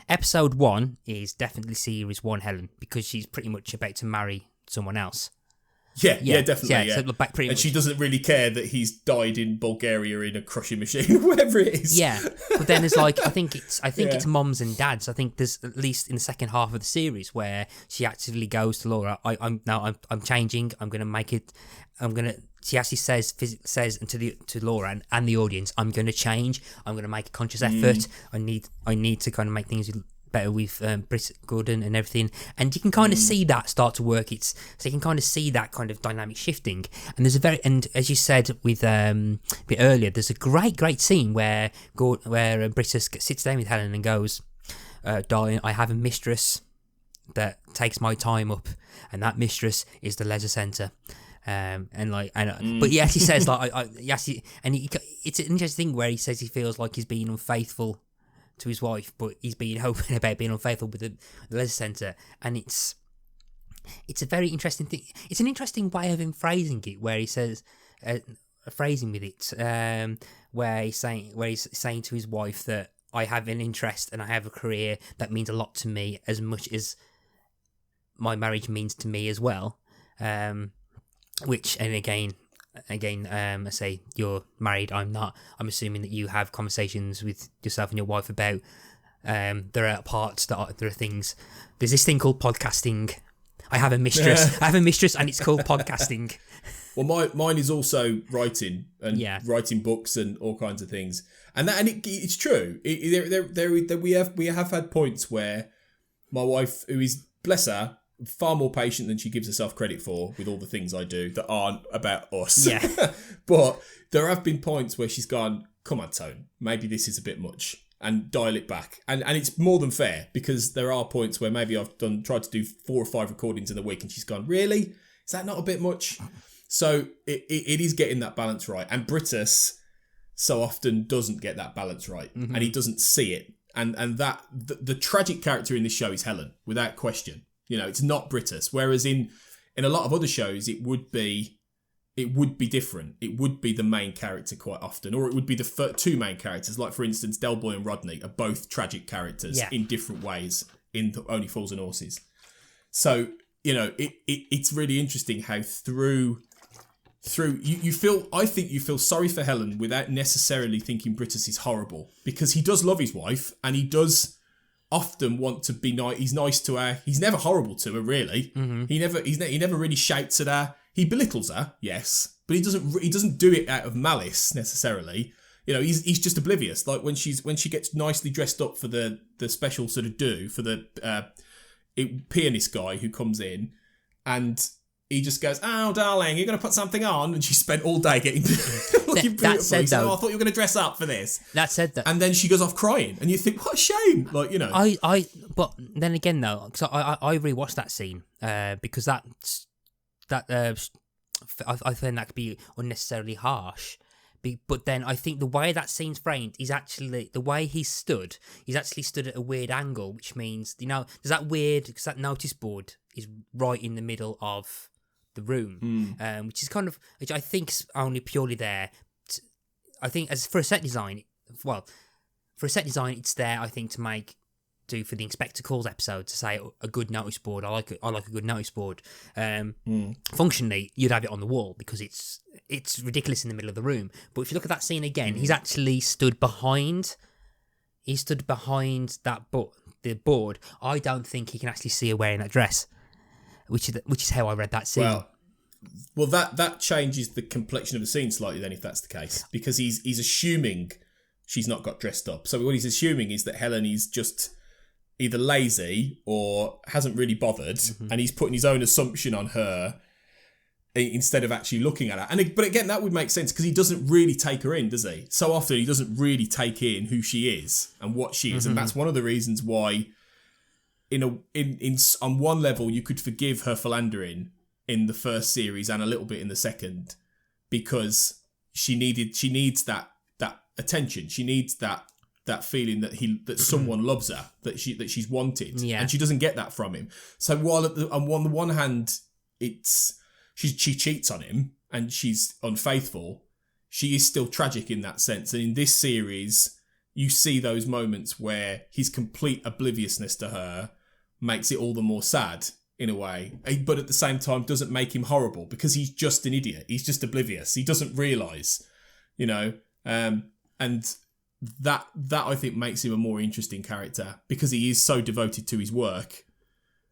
Episode 1 is definitely series 1 Helen, because she's pretty much about to marry someone else. Yeah, definitely. Yeah. So back pretty and much. she doesn't really care that he's died in Bulgaria in a crushing machine, whatever it is. Yeah, but then there's like I think it's mums and dads. I think there's at least in the second half of the series where she actually goes to Laura. I'm changing. I'm gonna make it. She actually says to Laura and the audience, I'm gonna change. I'm gonna make a conscious effort. I need to kind of make things better with Gordon and everything, and you can kind of see that start to work. So you can kind of see that kind of dynamic shifting. And and as you said with a bit earlier, there's a great scene where Brittas sits down with Helen and goes, "Darling, I have a mistress that takes my time up, and that mistress is the leisure centre." But he actually says it's an interesting thing where he says he feels like he's being unfaithful to his wife, but he's being open about being unfaithful with the leisure centre, and it's a very interesting thing. It's an interesting way of him phrasing it, where he says, phrasing with it, where he's saying to his wife that I have an interest and I have a career that means a lot to me, as much as my marriage means to me as well. Which, and again, I say you're married, I'm not. I'm assuming that you have conversations with yourself and your wife about there are parts there are things. There's this thing called podcasting. I have a mistress. I have a mistress, and it's called podcasting. Well, mine is also writing and writing books and all kinds of things, and it's true. We have had points where my wife, who is, bless her, far more patient than she gives herself credit for with all the things I do that aren't about us. Yeah. But there have been points where she's gone, come on, Tone, maybe this is a bit much, and dial it back. And it's more than fair, because there are points where maybe I've tried to do 4 or 5 recordings in a week and she's gone, really? Is that not a bit much? So it is getting that balance right. And Brittas so often doesn't get that balance right, and he doesn't see it. And that the tragic character in this show is Helen, without question. You know, it's not Brittas. Whereas in a lot of other shows, it would be different. It would be the main character quite often, or it would be the 2 main characters. Like, for instance, Del Boy and Rodney are both tragic characters in different ways in Only Fools and Horses. So, you know, it's really interesting how through you feel, I think you feel sorry for Helen without necessarily thinking Brittas is horrible, because he does love his wife and he does often want to be nice. He's nice to her. He's never horrible to her, really. He never really shouts at her. He belittles her, yes, but he doesn't do it out of malice necessarily. You know, he's just oblivious. Like when she gets nicely dressed up for the special sort of do for the pianist guy who comes in, and he just goes, "Oh, darling, you're going to put something on," and she spent all day getting looking beautiful. Said, though, "Oh, I thought you were going to dress up for this." That said, that, and then she goes off crying, and you think, "What a shame!" Like, you know, But then again, though, because I rewatched that scene because I find that could be unnecessarily harsh. But then I think the way that scene's framed is actually the way he's stood. He's actually stood at a weird angle, which means, you know, there's that weird, because that notice board is right in the middle of the room, which is kind of, which I think is only purely there. I think as for a set design, it's there, I think, to do for the Inspector Calls episode, to say a good notice board. I like a good notice board. Functionally, you'd have it on the wall because it's ridiculous in the middle of the room. But if you look at that scene again, he's actually stood behind. He stood behind the board. I don't think he can actually see her wearing that dress, which is how I read that scene. Well, that changes the complexion of the scene slightly then, if that's the case, because he's assuming she's not got dressed up. So what he's assuming is that Helen is just either lazy or hasn't really bothered, and he's putting his own assumption on her instead of actually looking at her. But again, that would make sense because he doesn't really take her in, does he? So often he doesn't really take in who she is and what she is, and that's one of the reasons why, on one level, you could forgive her philandering in the first series and a little bit in the second, because she needs that attention. She needs that feeling that someone loves her, that she's wanted, and she doesn't get that from him. So while on the one hand, she cheats on him and she's unfaithful, she is still tragic in that sense. And in this series, you see those moments where his complete obliviousness to her makes it all the more sad, in a way, but at the same time doesn't make him horrible because he's just an idiot. He's just oblivious. He doesn't realise, and that I think makes him a more interesting character because he is so devoted to his work.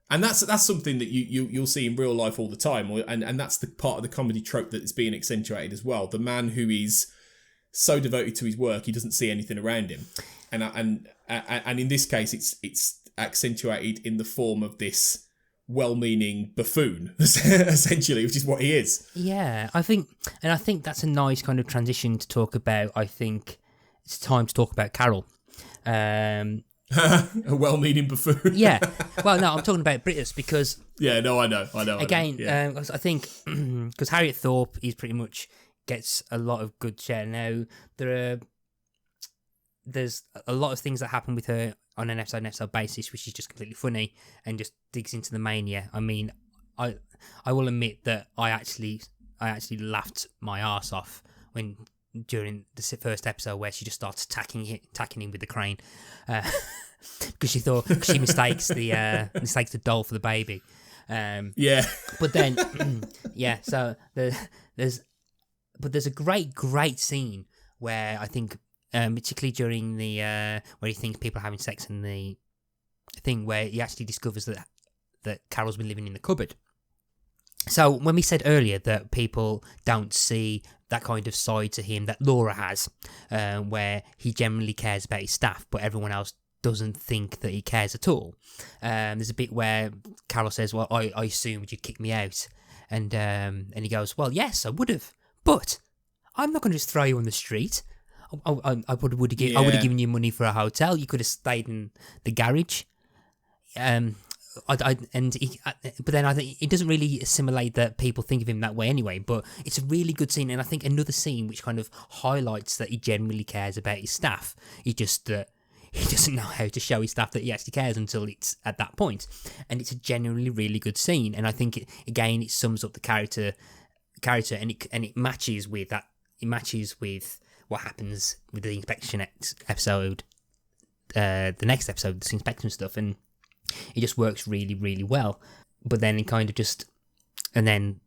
And that's something that you'll see in real life all the time, and that's the part of the comedy trope that is being accentuated as well. The man who is so devoted to his work, he doesn't see anything around him, and in this case, it's accentuated in the form of this well-meaning buffoon, essentially, which is what he is. Yeah, I think that's a nice kind of transition to talk about. I think it's time to talk about Carol. A well-meaning buffoon. Yeah. Well, no, I'm talking about Brittas because... Yeah, no, I know. Again, Yeah. I think because Harriet Thorpe, he's pretty much gets a lot of good share. Now, there's a lot of things that happen with her on an episode basis, which is just completely funny and just digs into the mania. I mean, I will admit that I actually laughed my arse off during the first episode where she just starts attacking him with the crane because she mistakes the doll for the baby. Yeah. But then, yeah. So there's a great scene where I think. Particularly during the where he thinks people are having sex and the thing where he actually discovers that Carol's been living in the cupboard. So when we said earlier that people don't see that kind of side to him that Laura has, where he generally cares about his staff, but everyone else doesn't think that he cares at all. There's a bit where Carol says, "Well, I assumed you'd kick me out," and he goes, "Well, yes, I would have, but I'm not going to just throw you on the street. I would have given you money for a hotel. You could have stayed in the garage." But then I think it doesn't really assimilate that people think of him that way anyway. But it's a really good scene, and I think another scene which kind of highlights that he genuinely cares about his staff. It's just that he doesn't know how to show his staff that he actually cares until it's at that point. And it's a genuinely really good scene, and I think it sums up the character, and it matches with that. It matches with what happens with the inspection episode, the next episode, this inspection stuff, and it just works really, really well. But then it kind of just, and then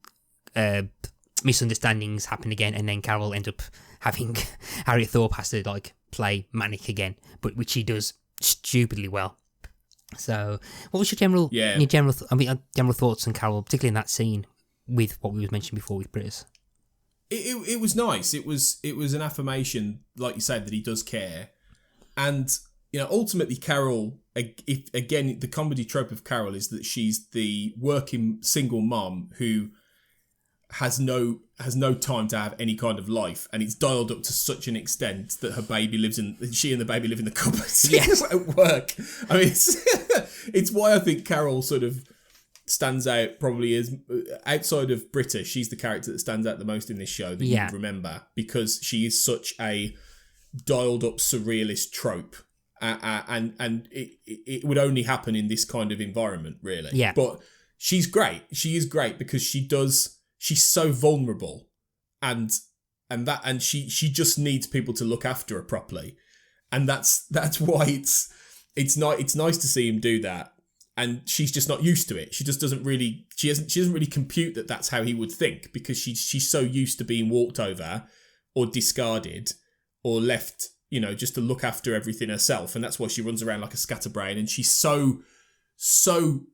misunderstandings happen again, and then Carol ends up having Harriet Thorpe has to like play manic again, but which she does stupidly well. So, what was your general thoughts on Carol, particularly in that scene with what we was mentioning before with Brittas? It was nice. It was an affirmation, like you said, that he does care, and ultimately Carol. Again, the comedy trope of Carol is that she's the working single mom who has no time to have any kind of life, and it's dialed up to such an extent that she and the baby live in the cupboards at work. I mean, it's why I think Carol sort of stands out probably as, outside of Brittas, she's the character that stands out the most in this show that you would remember, because she is such a dialed up surrealist trope, and it would only happen in this kind of environment, really. Yeah. But she's great. She is great because she's so vulnerable, and she just needs people to look after her properly, and that's why it's nice to see him do that. And she's just not used to it. She just doesn't really. She doesn't really compute that that's how he would think, because she's so used to being walked over, or discarded, or left, just to look after everything herself. And that's why she runs around like a scatterbrain. And she's so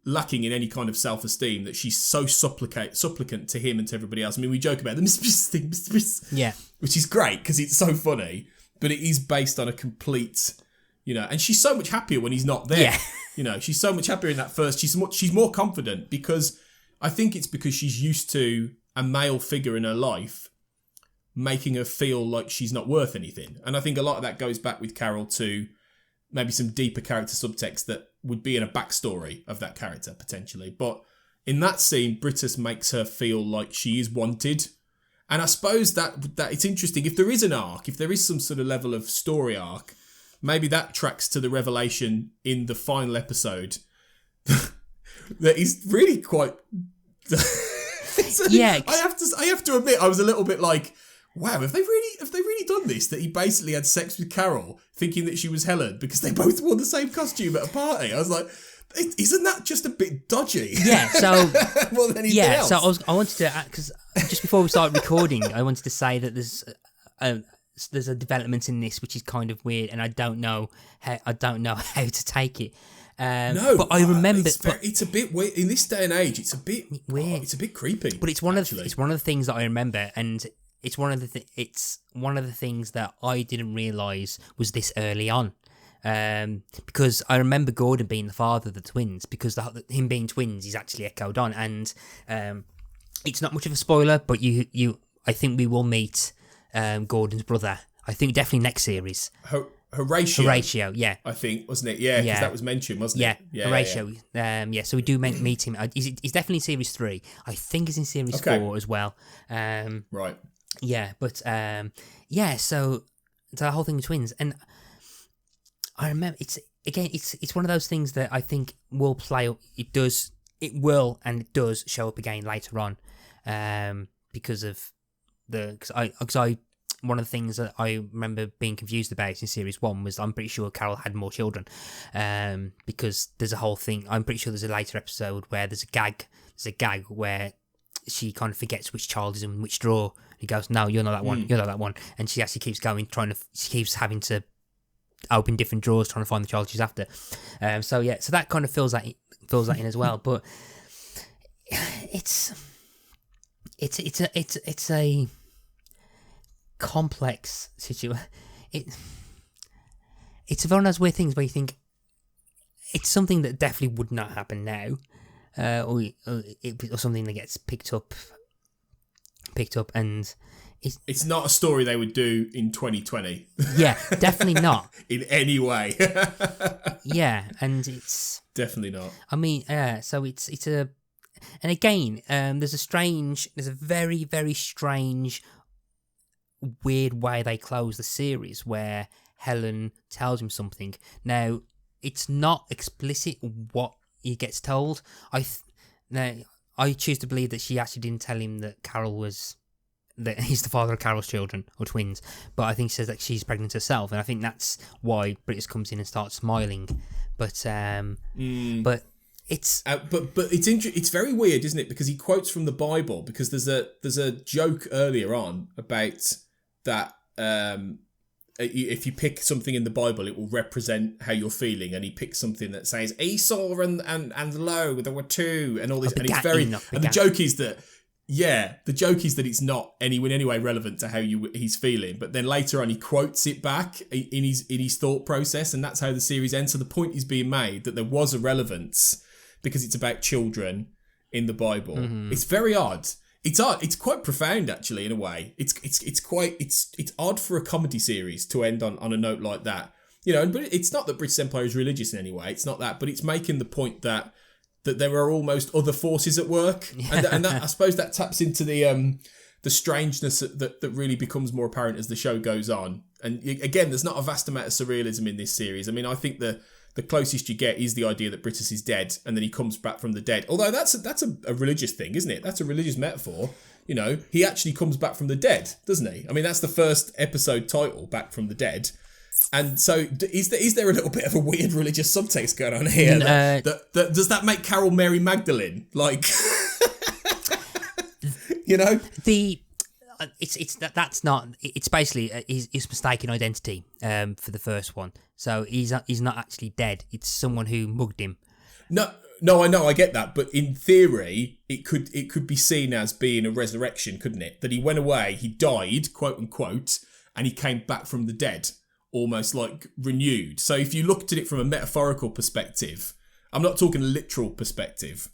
lacking in any kind of self-esteem that she's so supplicant to him and to everybody else. I mean, we joke about the Mr. thing, yeah, which is great because it's so funny, but it is based on a complete, and she's so much happier when he's not there. Yeah. She's so much happier in that first. She's more confident, because I think it's because she's used to a male figure in her life making her feel like she's not worth anything. And I think a lot of that goes back with Carol to maybe some deeper character subtext that would be in a backstory of that character, potentially. But in that scene, Brittas makes her feel like she is wanted. And I suppose that it's interesting. If there is an arc, if there is some sort of level of story arc, maybe that tracks to the revelation in the final episode that is really quite... Yeah. I have to admit, I was a little bit like, wow, have they really done this? That he basically had sex with Carol, thinking that she was Helen, because they both wore the same costume at a party. I was like, Isn't that just a bit dodgy? Yeah, so... More than anything else. So I wanted to... Because just before we started recording, I wanted to say that there's a development in this which is kind of weird, and I don't know how to take it. But I remember... It's a bit weird. In this day and age, it's a bit... weird. It's a bit creepy. But it's one of the things that I remember, and it's one of the things that I didn't realise was this early on. Because I remember Gordon being the father of the twins, because him being twins is actually echoed on, and it's not much of a spoiler, but I think we will meet Gordon's brother. I think definitely next series. Horatio, yeah. I think, wasn't it? Yeah, because that was mentioned, wasn't it? Yeah, Horatio. Yeah. So we do meet him. He's definitely in series 3. I think he's in series 4 as well. Right. Yeah, but so the whole thing with twins, and I remember it's one of those things that I think will play. It will show up again later on, because I one of the things that I remember being confused about in series 1 was I'm pretty sure Carol had more children, because there's a whole thing. I'm pretty sure there's a later episode where there's a gag where she kind of forgets which child is in which drawer. He goes, "No, you're not that one. You're not that one," and she actually keeps going, she keeps having to open different drawers trying to find the child she's after. So that kind of fills that in as well. But it's a complex situation. It's one of those weird things where you think it's something that definitely would not happen now, or something that gets picked up, and it's not a story they would do in 2020. Yeah, definitely not. In any way. Yeah, and it's... Definitely not. I mean, so it's a... And again, there's a very, very strange, weird way they close the series where Helen tells him something. Now, it's not explicit what he gets told. I choose to believe that she actually didn't tell him that he's the father of Carol's children, or twins, but I think she says that she's pregnant herself, and I think that's why Brittas comes in and starts smiling. But it's it's very weird, isn't it? Because he quotes from the Bible, because there's a joke earlier on about that if you pick something in the Bible, it will represent how you're feeling, and he picks something that says Esau and lo, there were two, and all this, and it's very, and the joke is that. Yeah, the joke is that it's not in any way relevant to how he's feeling, but then later on he quotes it back in his thought process, and that's how the series ends. So the point is being made that there was a relevance because it's about children in the Bible. Mm-hmm. It's very odd. It's odd. It's quite profound, actually, in a way. It's odd for a comedy series to end on a note like that, But it's not that Brittas Empire is religious in any way. It's not that, but it's making the point that there are almost other forces at work, and that I suppose that taps into the strangeness that really becomes more apparent as the show goes on. And again, there's not a vast amount of surrealism in this series. I mean, I think the closest you get is the idea that Brittas is dead and then he comes back from the dead. Although that's a religious thing, isn't it? That's a religious metaphor. He actually comes back from the dead, doesn't he? I mean, that's the first episode title, Back from the Dead. And so, is there a little bit of a weird religious subtext going on here? Does that make Carol Mary Magdalene? Like, that's not. It's basically his mistaken identity for the first one. So he's not actually dead. It's someone who mugged him. No, I know, I get that, but in theory, it could be seen as being a resurrection, couldn't it? That he went away, he died, quote unquote, and he came back from the dead. Almost like renewed. So if you looked at it from a metaphorical perspective, I'm not talking a literal perspective,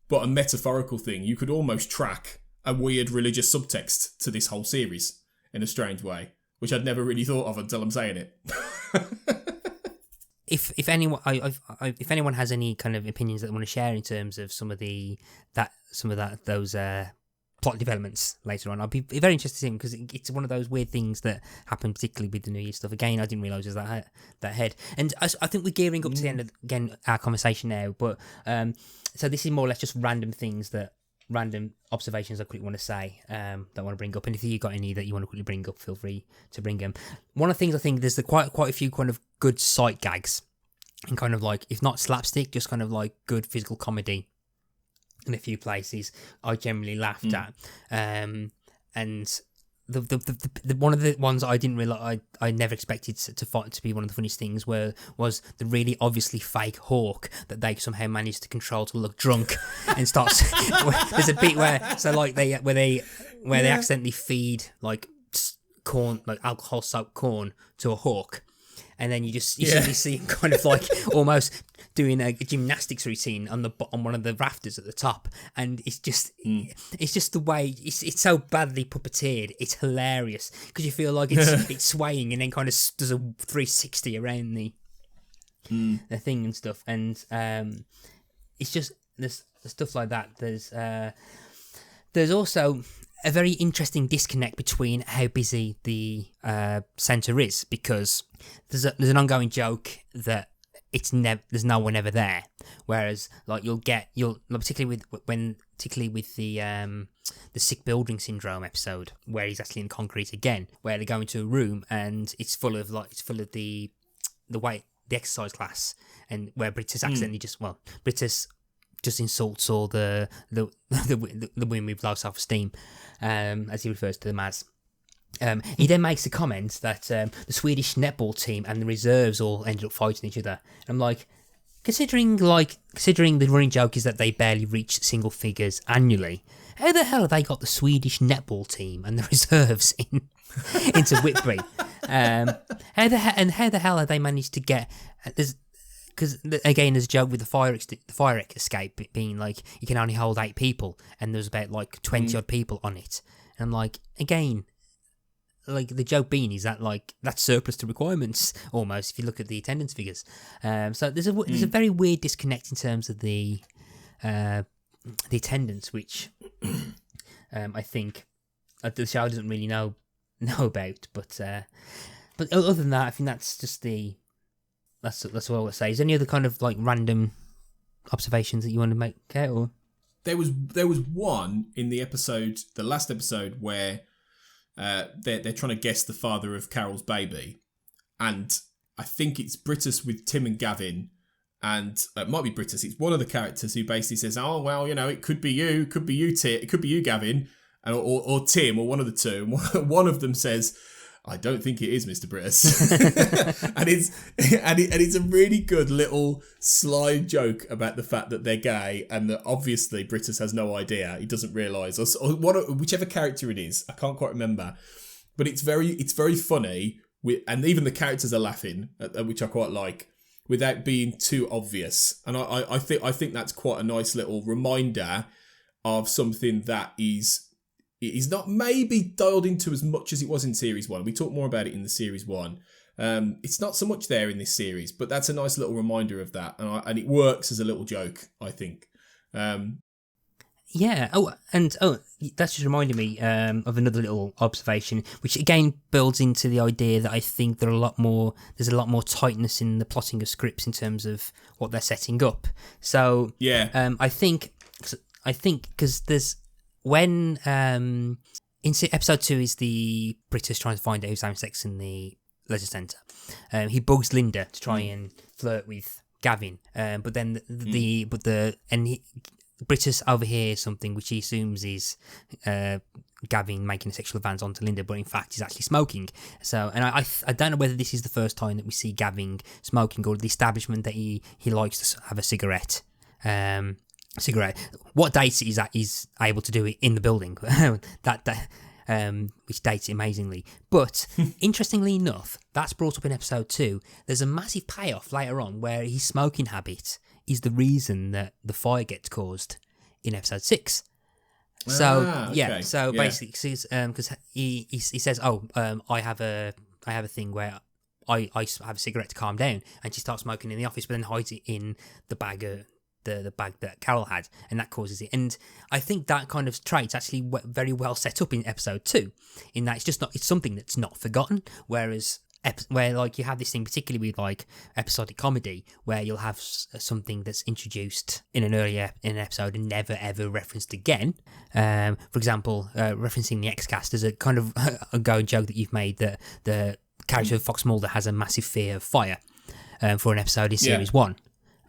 but a metaphorical thing, you could almost track a weird religious subtext to this whole series in a strange way, which I'd never really thought of until I'm saying it. If anyone has any kind of opinions that they want to share in terms of some of those plot developments later on, I'll be very interested to see them, because it's one of those weird things that happen, particularly with the New Year stuff. Again, I didn't realise it was that head. And I think we're gearing up to the end of our conversation now, but so this is more or less just random observations I quickly want to say, that I want to bring up. And if you've got any that you want to quickly bring up, feel free to bring them. One of the things I think, there's quite a few kind of good sight gags and kind of like, if not slapstick, just kind of like good physical comedy in a few places I generally laughed at. And the one of the ones I didn't realize I never expected to be one of the funniest things was the really obviously fake hawk that they somehow managed to control to look drunk and starts. There's a bit where they accidentally feed like corn, like alcohol soaked corn to a hawk, and then you suddenly see him kind of like almost doing a gymnastics routine on one of the rafters at the top, and it's just the way it's so badly puppeteered. It's hilarious because you feel like it's swaying and then kind of does a 360 around the thing and stuff, and it's just there's stuff like that. There's also a very interesting disconnect between how busy the centre is, because there's an ongoing joke that there's no one ever there, whereas like particularly with the sick building syndrome episode where he's actually in concrete again, where they go into a room and it's full of the exercise class, and where Brittas accidentally Brittas just insults all the women with low self-esteem, as he refers to them as. He then makes the comment that the Swedish netball team and the reserves all ended up fighting each other. And I'm like, considering the running joke is that they barely reach single figures annually, how the hell have they got the Swedish netball team and the reserves into Whitbury? How the hell have they managed to get? Because again, there's a joke with the fire escape being like you can only hold 8 people, and there's about like 20 odd people on it. And I'm like, again, like the joke being is that like that's surplus to requirements almost if you look at the attendance figures. So there's a very weird disconnect in terms of the attendance, which I think the show doesn't really know about. But other than that, I think that's just that's what I would say. Is there any other kind of like random observations that you want to make out? Or? There was one in the last episode where they're trying to guess the father of Carol's baby, and I think it's Brittas with Tim and Gavin, and it might be Brittas. It's one of the characters who basically says, "Oh well, it could be you, it could be you, Gavin, or Tim, or one of the two." And one of them says, "I don't think it is Mr. Brittas," and it's a really good little sly joke about the fact that they're gay and that obviously Brittas has no idea. He doesn't realise, or whichever character it is, I can't quite remember, but it's very funny. And even the characters are laughing, which I quite like, without being too obvious. And I think that's quite a nice little reminder of something that is not maybe dialed into as much as it was in Series 1. We talked more about it in the Series 1. It's not so much there in this series, but that's a nice little reminder of that. And it works as a little joke, I think. Yeah. That's just reminded me of another little observation, which again builds into the idea that I think there's a lot more tightness in the plotting of scripts in terms of what they're setting up. So yeah, I think because there's when in episode 2 is the Brittas trying to find out who's having sex in the leisure centre. He bugs Linda to try and flirt with Gavin, but then Brittas overhears something which he assumes is Gavin making a sexual advance onto Linda, but in fact he's actually smoking. So, and I don't know whether this is the first time that we see Gavin smoking, or the establishment that he likes to have a cigarette. What dates it is that he's able to do it in the building? Which dates it amazingly. But interestingly enough, that's brought up in episode 2. There's a massive payoff later on where his smoking habit is the reason that the fire gets caused in episode 6. So basically, because he says, I have a thing where I have a cigarette to calm down, and she starts smoking in the office, but then hides it in the bag the bag that Carol had, and that causes it. And I think that kind of trait's actually very well set up in episode 2, in that it's something that's not forgotten, whereas where like you have this thing particularly with like episodic comedy where you'll have something that's introduced in an episode and never ever referenced again. For example, referencing the X-Cast, there's a kind of ongoing joke that you've made that the character of Fox Mulder has a massive fear of fire. for an episode in series 1,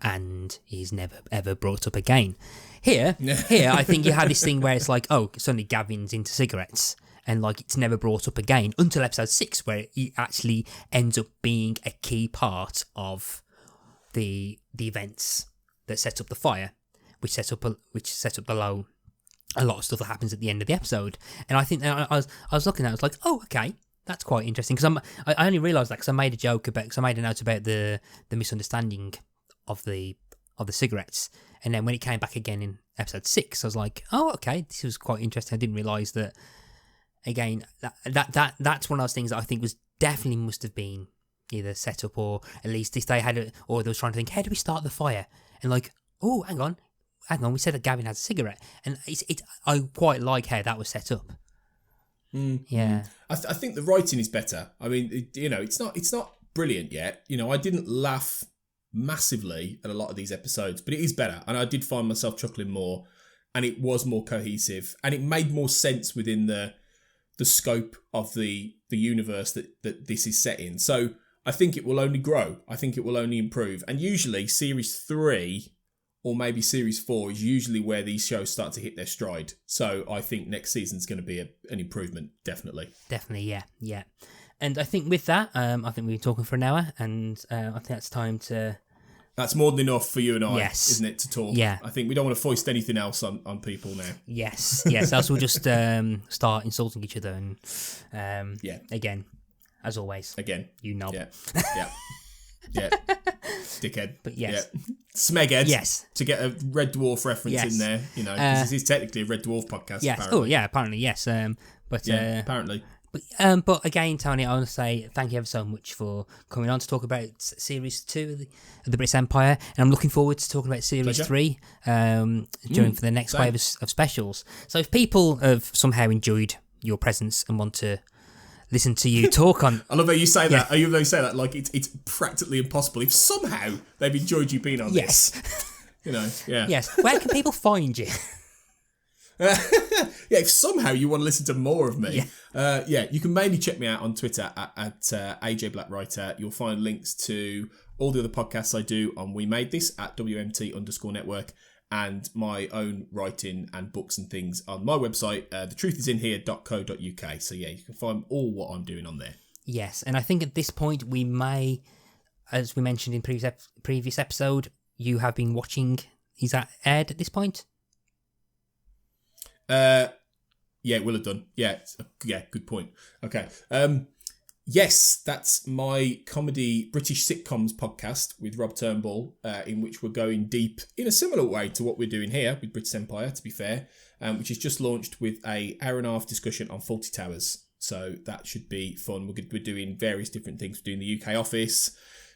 and he's never ever brought up again. Here, I think you have this thing where it's like, oh, suddenly Gavin's into cigarettes, and like it's never brought up again until episode 6, where it actually ends up being a key part of the events that set up the fire, which set up below a lot of stuff that happens at the end of the episode. And I think I was looking at it, I was like, oh, okay, that's quite interesting, because I only realised that because I made a note about the misunderstanding of the cigarettes, and then when it came back again in episode 6, I was like, oh, okay, this was quite interesting. I didn't realise that. Again, that's one of those things that I think was definitely must have been either set up, or at least if they had or they were trying to think, how do we start the fire? And like, oh, hang on, we said that Gavin has a cigarette, and I quite like how that was set up. Yeah, I think the writing is better. I mean, it's not brilliant yet. I didn't laugh massively at a lot of these episodes, but it is better, and I did find myself chuckling more, and it was more cohesive, and it made more sense within the scope of the universe that this is set in. So I think it will only grow. I think it will only improve. And usually series 3 or maybe series 4 is usually where these shows start to hit their stride. So I think next season's going to be an improvement, definitely. Definitely, yeah. And I think with that, I think we've been talking for an hour, and I think it's time to... That's more than enough for you and I, yes. Isn't it, to talk? Yeah. I think we don't want to foist anything else on people now. Yes, else we'll just start insulting each other, and again, as always. Again. You knob. Yeah. Dickhead. But yes. Yeah. Smeghead. Yes. To get a Red Dwarf reference in there, because this is technically a Red Dwarf podcast, yes. apparently. Oh, yeah, apparently, yes. Apparently. But again, Tony, I want to say thank you ever so much for coming on to talk about Series 2 of the Brittas Empire, and I'm looking forward to talking about Series 3 for the next wave of specials. So if people have somehow enjoyed your presence and want to listen to you talk on... I love how you say that. I love how you say that like it's practically impossible. If somehow they've enjoyed you being on this. Yes. Where can people find you? If somehow you want to listen to more of me, you can mainly check me out on Twitter at AJ Blackwriter. You'll find links to all the other podcasts I do on We Made This at WMT_network, and my own writing and books and things on my website, thetruthisinhere.co.uk. So you can find all what I'm doing on there. Yes, and I think at this point we may, as we mentioned in previous episode, you have been watching. Is that aired at this point? It will have done. Yeah, good point. Okay. Yes, that's my comedy British sitcoms podcast with Rob Turnbull, in which we're going deep in a similar way to what we're doing here with Brittas Empire, to be fair, which is just launched with a hour and a half discussion on Fawlty Towers. So that should be fun. We're doing various different things. We're doing the UK office.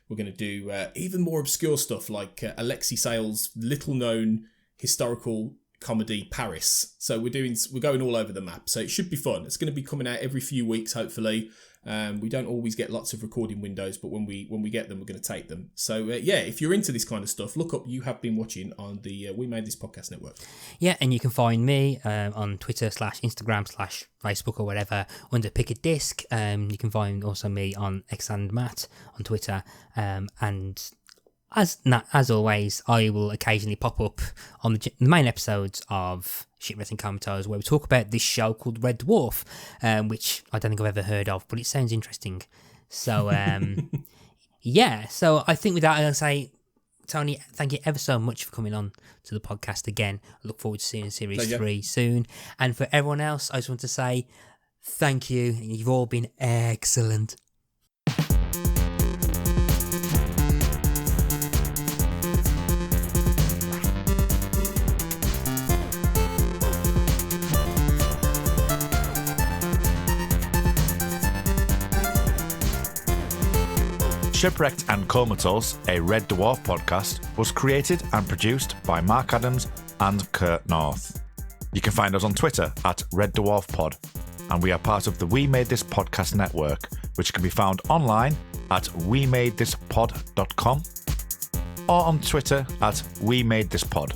We're going to do even more obscure stuff like Alexei Sayle's little-known historical comedy Paris. So we're going all over the map. So it should be fun. It's going to be coming out every few weeks, hopefully. We don't always get lots of recording windows, but when we get them, we're going to take them. So if you're into this kind of stuff, look up You Have Been Watching on the We Made This podcast network. Yeah, and you can find me on Twitter /Instagram /Facebook or whatever under Pick a Disc. You can find also me on XandMatt on Twitter, and as always, I will occasionally pop up on the main episodes of Shipwrecked Comatose, where we talk about this show called Red Dwarf, which I don't think I've ever heard of, but it sounds interesting. So, so I think with that, I'm going to say, Tony, thank you ever so much for coming on to the podcast again. I look forward to seeing Series 3 soon. And for everyone else, I just want to say thank you. You've all been excellent. Shipwrecked and Comatose, a Red Dwarf podcast, was created and produced by Mark Adams and Kurt North. You can find us on Twitter at Red Dwarf Pod, and we are part of the We Made This podcast network, which can be found online at wemadethispod.com or on Twitter at We Made This Pod.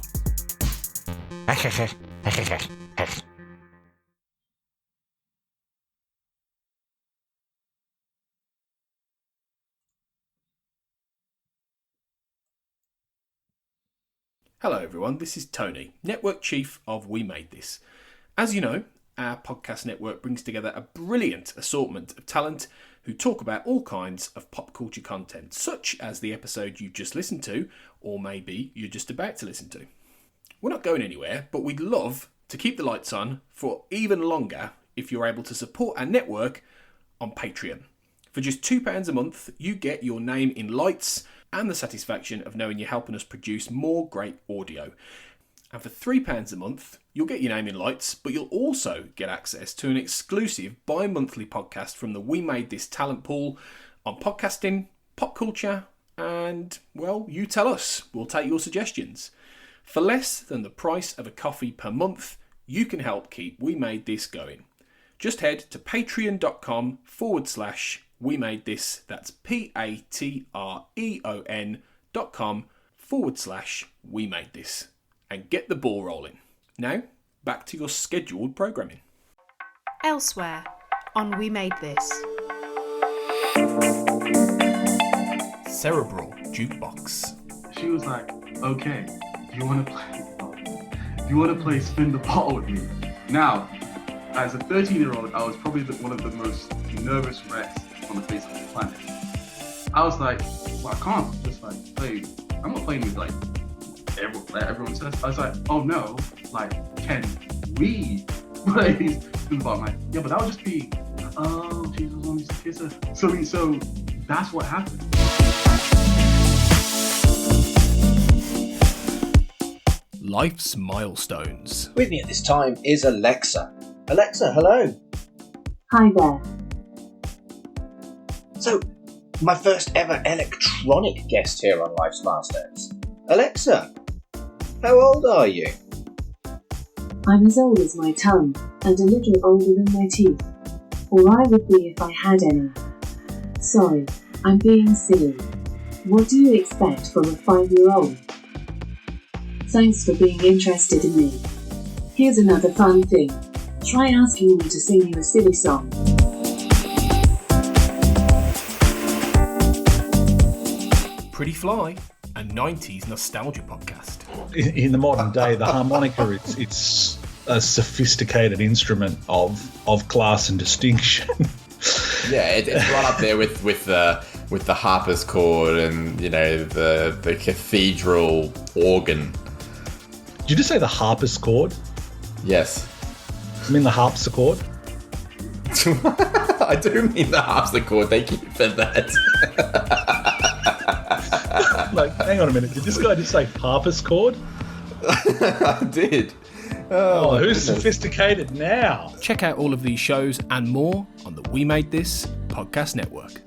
Hello everyone, this is Tony, Network Chief of We Made This. As you know, our podcast network brings together a brilliant assortment of talent who talk about all kinds of pop culture content, such as the episode you just listened to, or maybe you're just about to listen to. We're not going anywhere, but we'd love to keep the lights on for even longer if you're able to support our network on Patreon. For just £2 a month, you get your name in lights and the satisfaction of knowing you're helping us produce more great audio. And for £3 a month, you'll get your name in lights, but you'll also get access to an exclusive bi-monthly podcast from the We Made This talent pool on podcasting, pop culture, and, well, you tell us. We'll take your suggestions. For less than the price of a coffee per month, you can help keep We Made This going. Just head to patreon.com/We Made This. That's patreon.com/We Made This. And get the ball rolling. Now, back to your scheduled programming. Elsewhere on We Made This. Cerebral Jukebox. She was like, okay, do you want to play spin the bottle with me? Now, as a 13-year-old, I was probably one of the most nervous wrecks on the face of the planet. I was like, well, I can't just play. I'm not playing with everyone says. I was like, oh no, can we play spin the bottle? I'm like, yeah, but that would just be, oh, Jesus wants to kiss her. So that's what happened. Life's milestones. With me at this time is Alexa. Alexa, hello. Hi there. So, my first ever electronic guest here on Life's Milestones. Alexa, how old are you? I'm as old as my tongue, and a little older than my teeth. Or I would be if I had any. Sorry, I'm being silly. What do you expect from a 5-year-old? Thanks for being interested in me. Here's another fun thing. Try asking me to sing you a silly song. Pretty Fly, a 90s nostalgia podcast. In the modern day, the harmonica, it's a sophisticated instrument of class and distinction. Yeah, it's right up there with the harpers chord and the cathedral organ. Did you just say the harpsichord? Yes. I mean the harpsichord? I do mean the harpsichord. Thank you for that. Hang on a minute. Did this guy just say harpsichord? I did. Oh, who's sophisticated now? Check out all of these shows and more on the We Made This podcast network.